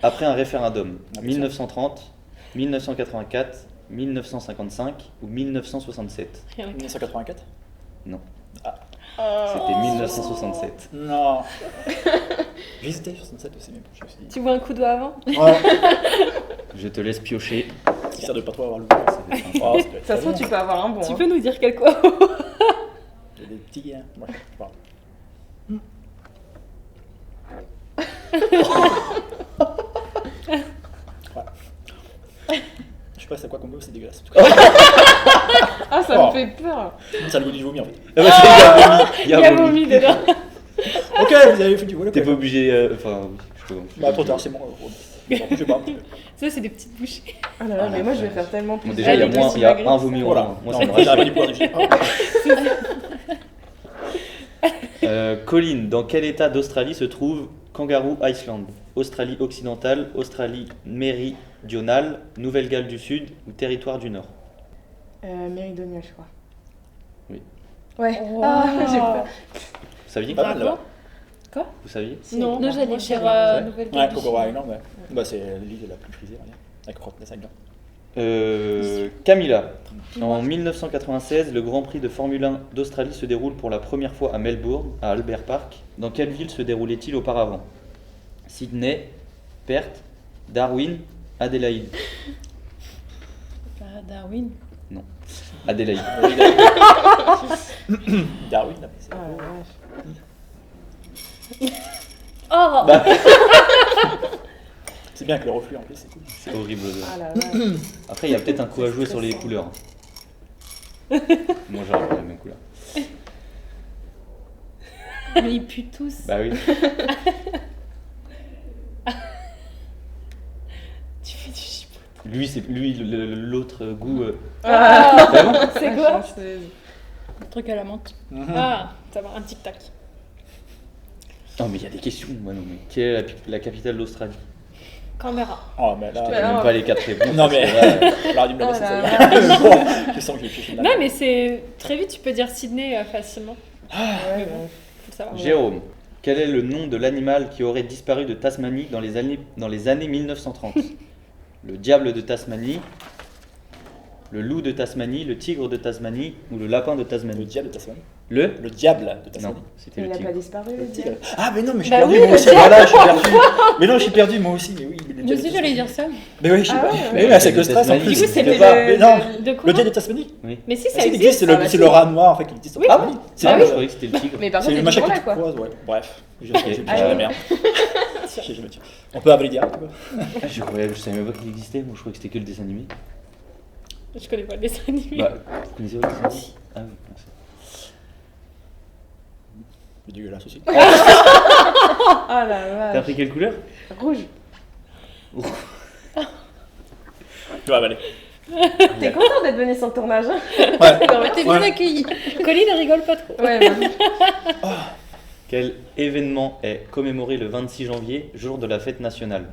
après un référendum? 1930, 1984, 1955 ou 1967? Rien à 1984? C'était 1967. Non. J'hésitais sur 67 aussi, mais bon, je me suis dit. Tu vois un coup d'eau avant? Ouais. Je te laisse piocher. Histoire de pas trop avoir le Ça va être sympa. Oh, ça doit être Ça se trouve, très tu bon. peux avoir un bon. Tu hein. peux nous dire quel quoi? Il y a des petits gains. Moi, je parle. Je sais pas c'est quoi comme goût, c'est dégueulasse. En tout cas. Ah, ça me fait peur. Ça a le goût du vomi en fait. Ah bah, Il y a vomi dedans. Ok, vous avez fait du vomi. T'es pas obligé. Enfin, oui, je peux. Bah, trop tard, c'est bon. Je sais pas. Ça, c'est des petites bouchées. Ah là là, mais moi je vais faire tellement plus. Bon, déjà, il y a Allez, moins, vas-y, il y a Magritte. un vomi en Voilà. moins. Moi, Non, ça me j'aurais rassure. pas dû pouvoir dire. Colline, dans quel état d'Australie se trouve Kangaroo Island? Australie occidentale, Australie méridionale, Nouvelle-Galles du Sud ou territoire du Nord? Méridional, je crois. Oui. Ouais. Wow. Ah, j'ai peur. Vous saviez? Pas mal là-bas. Vous saviez? Non, Nous, j'allais moi, dire Ouais, Nouvelle-Galles du Kangaroo Sud. Island, ouais. Bah, c'est l'île la plus prisée, on va dire. Avec Rottnest Island. Camilla, en 1996, le Grand Prix de Formule 1 d'Australie se déroule pour la première fois à Melbourne, à Albert Park. Dans quelle ville se déroulait-il auparavant? Sydney, Perth, Darwin, Adélaïde? Bah, Darwin. Adélaïde. Darwin, là. c'est- Ah la vache. Oh Bah, C'est bien avec le reflux en plus, c'est cool. c'est horrible. Ah la vache. Après, il y a peut-être un coup à jouer sur les couleurs. Moi, j'aurais pas la même couleur. Mais ils puent tous. Bah oui. Tu fais du chip. Lui, c'est l'autre goût. Ah, Vraiment C'est quoi Un truc à la menthe. Ah, ça va, un tic-tac. Non, mais il y a des questions. Moi, non, mais quelle est la capitale d'Australie? Canberra. Oh, mais Je te là. donne même pas les 4 réponses. Non, parce mais. que là, Alors, dis-me Oh la là celle-là. Bon, je sens que je vais piocher Non, mais c'est très vite, tu peux dire Sydney facilement. ouais, Faut le savoir. Jérôme, quel est le nom de l'animal qui aurait disparu de Tasmanie dans les années 1930? Le diable de Tasmanie, le loup de Tasmanie, le tigre de Tasmanie ou le lapin de Le Tasmanie? diable de Tasmanie. Le Le diable de Non, Tasmanie. c'était Il le n'a tigre. pas disparu, Le le tigre. diable. Ah, mais non, mais je suis Bah perdu oui, moi le aussi. Voilà, je suis perdu. Mais non, je suis perdu moi aussi. Mais oui, le Moi diable aussi, de j'allais Tasmanie. dire ça. Mais oui, je sais Ah pas. ouais, Mais oui, mais c'est que le stress en Tasmanie. plus. Du coup, je c'était sais pas. Mais non, De le quoi diable de Tasmanie. Mais si, Ah, ça si, il existe, existe. c'est le rat noir en fait qui existe en Ah Tasmanie. bon C'est Ah, le- je croyais que c'était le tigre. Mais par C'est contre, le il est machin toujours qui là, quoi. croise, ouais. Bref, je Ok. sais Ah la ouais. merde. Je sais jamais dire. On peut appeler direct. Ah, je savais même pas qu'il existait. Moi, je croyais que c'était que le dessin animé. Je connais pas le dessin animé. Bah, vous connaissez pas le dessin animé? Ah oui, merci. C'est dégueulasse aussi. Oh la T'as vache. pris quelle couleur? Rouge. Tu vas avaler. T'es content d'être venu sur le tournage, hein? Ouais. T'es bien Ouais. accueilli. Colline ne rigole pas trop. Ouais, bah. Quel événement est commémoré le 26 janvier, jour de la fête nationale?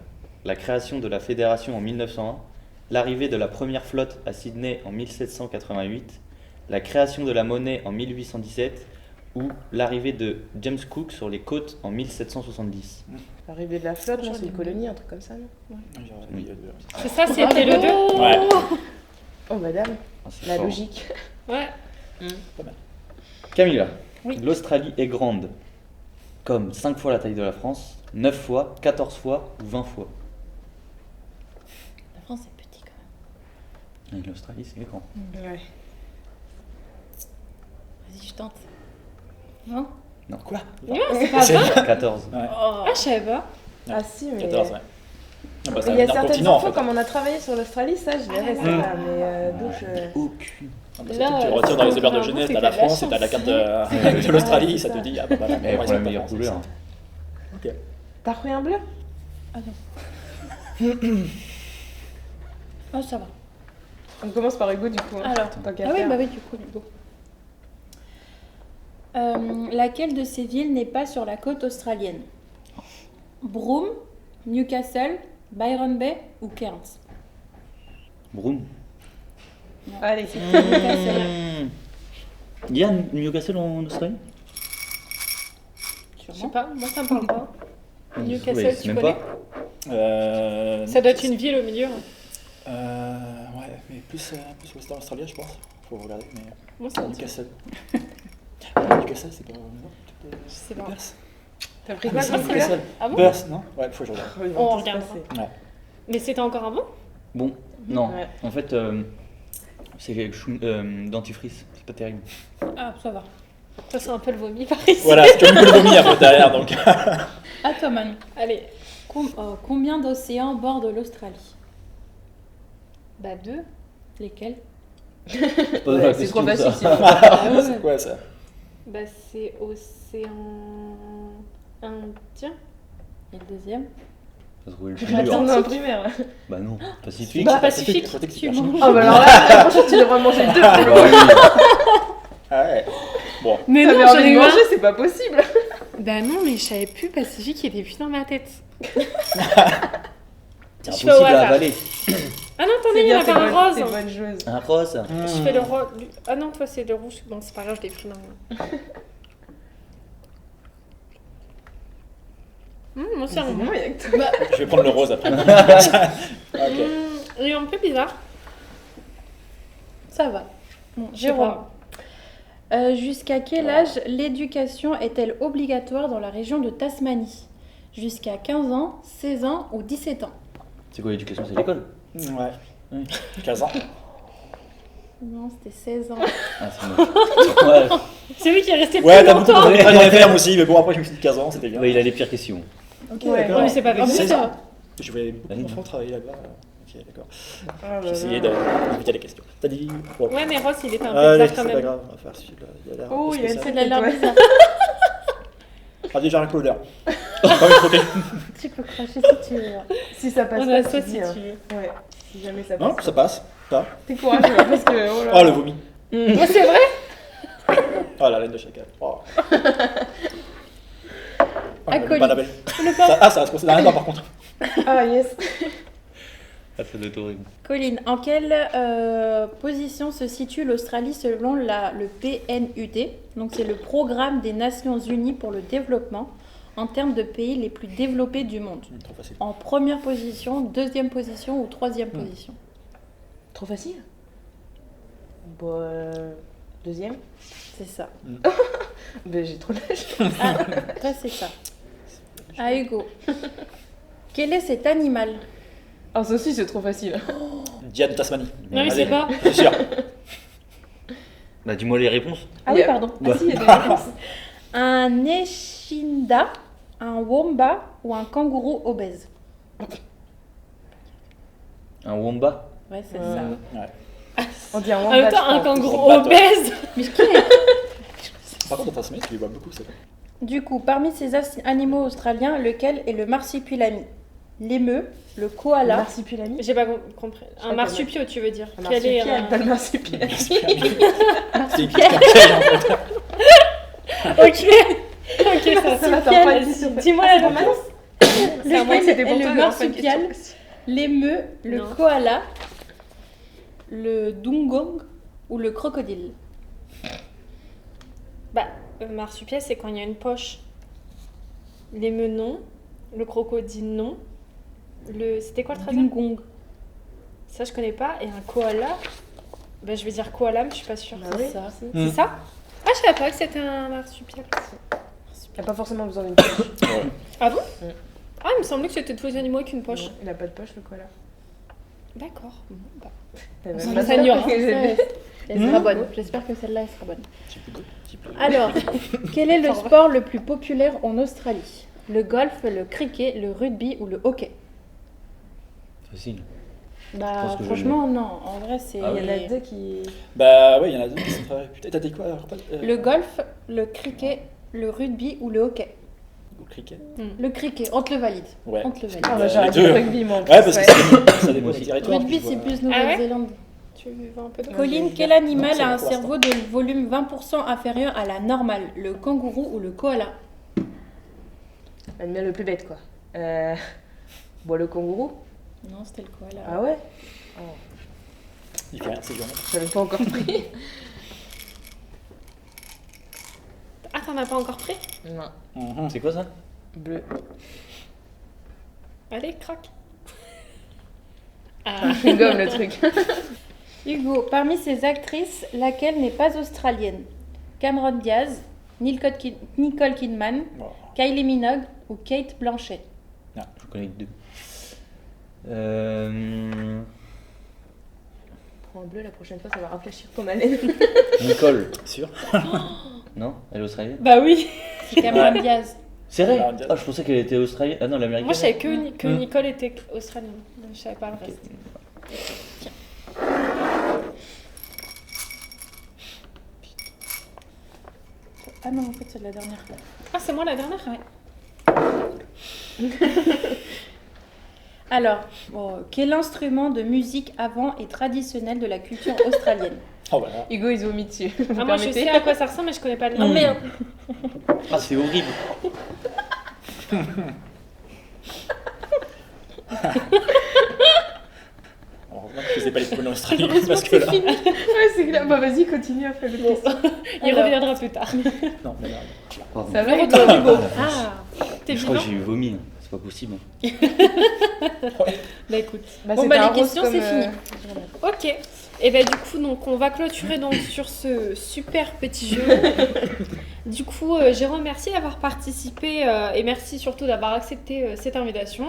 La création de la fédération en 1901, l'arrivée de la première flotte à Sydney en 1788, la création de la monnaie en 1817 ou l'arrivée de James Cook sur les côtes en 1770. Arrivée de la flotte, non, c'est une colonie, un truc comme ça, non? Oui. C'est ça, c'était le 2. Ouais. Oh, madame, Ah, c'est la fort. logique. Ouais. Camilla, Oui. l'Australie est grande comme 5 fois la taille de la France, 9 fois, 14 fois ou 20 fois? La France est petit quand même. Et l'Australie, c'est grand. Ouais. Vas-y, je tente. Non? Quoi? Non, c'est pas ça. 14. Ouais. Ah, je savais pas. Ah si, mais... 14, ouais. Ah bah, c'est Il un y a énorme certaines continent en infos, fait. comme on a travaillé sur l'Australie, ça, je l'avais, Ah, celle-là, mais donc... Aucune. Ah bah, Là, tu retires dans les héberts de vraiment, Genève, c'est t'as que la t'as de la France et t'as la chance. carte de l'Australie, Ouais, ça c'est te ça. dit, ah bah voilà, Elle moi, prend c'est la pas meilleure France, couleur. c'est ça. Ok. T'as repris un bleu? Oh, ça va. On commence par Hugo, du coup. hein. Alors. Tant qu'à Ah oui, faire. bah oui, du coup, Hugo. Laquelle de ces villes n'est pas sur la côte australienne? Broome, Newcastle, Byron Bay ou Cairns? Broome. Allez, Newcastle. Il y a Newcastle en Australie? Je sais pas, moi ça me parle pas. Newcastle, Ouais, c'est tu même connais pas. Ça doit être une ville au milieu. Ouais, mais plus Western Australia, je pense. Faut regarder, mais. Moi ça me dit. Newcastle. Newcastle, c'est pas. Je sais pas. Perth. t'as pris Ah, quoi mais c'est comme couleur? Newcastle. Ah bon Perth, non? Ouais, faut que je regarde. Ils vont On tous regardera. passer. Ouais. Mais c'était encore avant? Bon, non. Ouais. En fait, c'est dentifrice. C'est pas terrible. Ah, ça va. Ça c'est un peu le vomi par ici. Voilà, c'est comme le vomi après derrière, donc. À toi, Manu. Allez. Combien d'océans bordent l'Australie? Bah 2. Lesquels? Pas Ouais, la c'est question, trop ça. facile. Ah ouais. C'est quoi ça? Bah c'est océan Indien. Et le deuxième? Ça se trouve le plus Attends, dur. on est en primaire. Bah non, Pacifique. Bah, Pacifique. Atlantique, Tu c'est manges. Oh bah alors là, la prochaine, tu devrais manger deux. Bah oui. Ah ouais. Bon. Mais T'avais non, j'en envie ai de eu un. manger, c'est pas possible. Bah non, mais je savais plus Pacifique, il était plus dans ma tête. C'est Je fais au impossible à hasard. avaler. Ah non, attendez, il y en a pas un rose. C'est bonne joueuse. Un rose. Je fais le rose. Ah non, toi c'est le rouge. Bon, c'est pas grave, je l'ai pris dans. Moi c'est un C'est bon. bon, il y a que toi. Je vais prendre le rose après. Ok. Il est un peu bizarre. Ça va. Bon, Je sais Jérôme. pas. Jusqu'à quel âge l'éducation est-elle obligatoire dans la région de Tasmanie? Jusqu'à 15 ans, 16 ans ou 17 ans? C'est quoi l'éducation? C'est l'école? Ouais. Oui. 15 ans. Non, c'était 16 ans. Ah, c'est moche. Ouais. C'est lui qui est resté Ouais, plus t'as beaucoup longtemps. de dans les fermes aussi, mais bon, après je me suis dit 15 ans, c'était bien. Ouais, il a les pires questions. Ok, Ouais. d'accord. Ouais, mais c'est pas grave. 16 ça. ans. Je voyais beaucoup Vas-y. d'enfants travailler là-bas. Ok, d'accord. Ah J'ai essayé d'éviter les questions. T'as dit. Bon. Ouais, mais Rose, il était un peu Allez, bizarre c'est quand pas même. grave, on va faire celui-là. Il a l'air Oh, un peu il a une spécial. Ça a l'air Ouais. bizarre. Ah, déjà rien que l'odeur. Pas envie de croquer. Tu peux cracher si tu veux. Si ça passe On pas, a ça tu si dis, hein. tu veux. Ouais, si jamais ça passe. Non, ça passe. Pas. T'es courageux hein, parce que. Oh là Oh, là. le vomi. Oh, c'est vrai. Oh, la laine de chacal. Oh. Acolyte. Pas la belle. Le Ça reste considéré par contre. Ah yes. Ah, ça doit être horrible. Colline, en quelle position se situe l'Australie selon le PNUD? Donc c'est le Programme des Nations Unies pour le développement en termes de pays les plus développés du monde. Trop facile. En première position, deuxième position ou troisième position? Trop facile. Bon, deuxième. C'est ça. Ben j'ai trop lâché. Ah, toi c'est ça. Ah Hugo. Quel est cet animal? Ah ça aussi c'est trop facile. Diane de Tasmanie. Non, il Allez, sait pas. Bien sûr. Bah, dis-moi les réponses. Ah oui, pardon. Ah si, il y a des réponses. Un échinda, un wombat ou un kangourou obèse? Un wombat. Ouais, c'est Ouais. ça. Ouais. On dit un En wombat. même temps, je un crois. kangourou Wombat, obèse. Par contre, en Tasmanie, tu les vois beaucoup, c'est vrai. Du coup, parmi ces animaux australiens, lequel est le marsupilami? L'émeu, le Un koala, marsupilami. J'ai pas compris. Je Un marsupio, tu veux dire? Un Quel est marsupial, pas le marsupilami. C'est une petite piège en fait. Ok, ça Ça va. m'attend pas Marsupial, du tout. dis-moi la réponse. C'est à moi que c'était pour le toi, mais enfin, marsupial, question. l'émeu, le Non. koala, le dungong ou le crocodile? Bah, marsupial, c'est quand il y a une poche. L'émeu, non. Le crocodile, non. C'était quoi le troisième? Dungong. Ça, je connais pas. Et un koala, bah, je vais dire koala, mais je suis pas sûre. Bah C'est oui. ça. C'est ça? Ah, je savais pas que c'était un marsupial. Il a pas forcément besoin d'une poche. Ouais. Ah bon? Mm. Ah, il me semblait que c'était tous les animaux avec une poche. Non, il a pas de poche le koala. D'accord. Bon, bah. T'as même s'en pas renseignera. sûr que j'ai- Elle sera bonne. J'espère que celle-là elle sera bonne. Petit peu d'eau, petit peu. Alors, quel est le sport le plus populaire en Australie? Le golf, le cricket, le rugby ou le hockey? Facile. Bah pense que je franchement non, en vrai c'est Ah Il y en a deux qui. Bah ouais, il y en a deux qui sont très réputés. T'as dit quoi le golf, le cricket, le rugby ou le hockey? Au cricket. Le cricket, on te le valide. Ouais. On te le valide. Ah bah Les j'aurais dit deux. rugby moi en plus. Ouais, parce que ouais. ça dépend des territoires. Rugby puis c'est voilà. plus Ah ouais Nouvelle-Zélande. Tu veux un peu de Colline, j'ai- quel animal Non, c'est a un pour cerveau de volume 20% inférieur à la normale? Le kangourou ou le koala? Animal le plus bête quoi. Bon le kangourou. Non, c'était le koala. Ah ouais. Il fait rien, c'est journée. J'avais pas encore pris. Ah, t'en as pas encore pris? Non. C'est quoi ça? Bleu. Allez, craque. Ah, gomme le truc. Hugo, parmi ces actrices, laquelle n'est pas australienne? Cameron Diaz, Nicole Kidman, Oh. Kylie Minogue ou Kate Blanchett? Je connais que deux. Prends un bleu la prochaine fois, ça va rafraîchir ton haleine. Nicole. Sûr. Non? Elle est australienne? Bah oui. C'est Cameron Diaz. C'est vrai? Cameron Diaz. Ah, je pensais qu'elle était australienne. Ah non, l'américaine. Moi, je savais que Nicole était australienne. Je savais pas le reste. Ah non, en fait, c'est la dernière. Ah, c'est moi la dernière? Ouais. Alors, quel instrument de musique avant et traditionnel de la culture australienne? Oh voilà. Hugo il vomit dessus. Vous Ah, moi, je permettez sais à quoi ça ressemble, mais je connais pas le nom. Non, merde. Ah, c'est horrible. Heureusement que je faisais pas les poules en Australie parce que là. Ouais c'est clair. Bah vas-y continue après le question. Il Alors. reviendra plus tard. Non, mais là. Pardon. Ça Le va retour d'Hugo. Ah, T'es Je crois vivant? que j'ai eu vomi. hein. C'est pas possible. Bah écoute. Bah, Bon, c'était bah, un les rose questions, comme, c'est fini. Ok. Et bah du coup, donc, on va clôturer donc sur ce super petit jeu. Du coup, Jérôme, merci d'avoir participé et merci surtout d'avoir accepté cette invitation.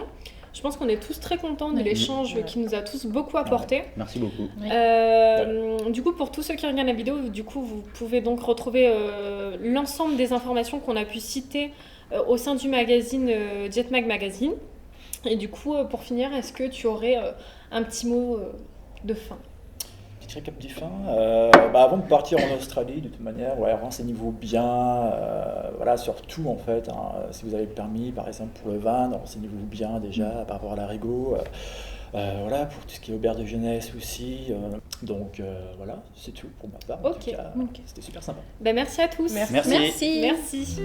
Je pense qu'on est tous très contents de Oui. l'échange qui nous a tous beaucoup apporté. Merci beaucoup. Du coup, pour tous ceux qui regardent la vidéo, du coup, vous pouvez donc retrouver l'ensemble des informations qu'on a pu citer au sein du magazine Jetmag Magazine. Et du coup, pour finir, est-ce que tu aurais un petit mot de fin? petit récap du fin. Avant de partir en Australie, de toute manière, renseignez-vous bien, sur tout en fait. Si vous avez le permis, par exemple pour le van, renseignez-vous bien déjà par rapport à l'Arigo. Pour tout ce qui est auberge de jeunesse aussi. C'est tout pour ma part. En tout cas, c'était super sympa. Merci à tous. Merci. Merci.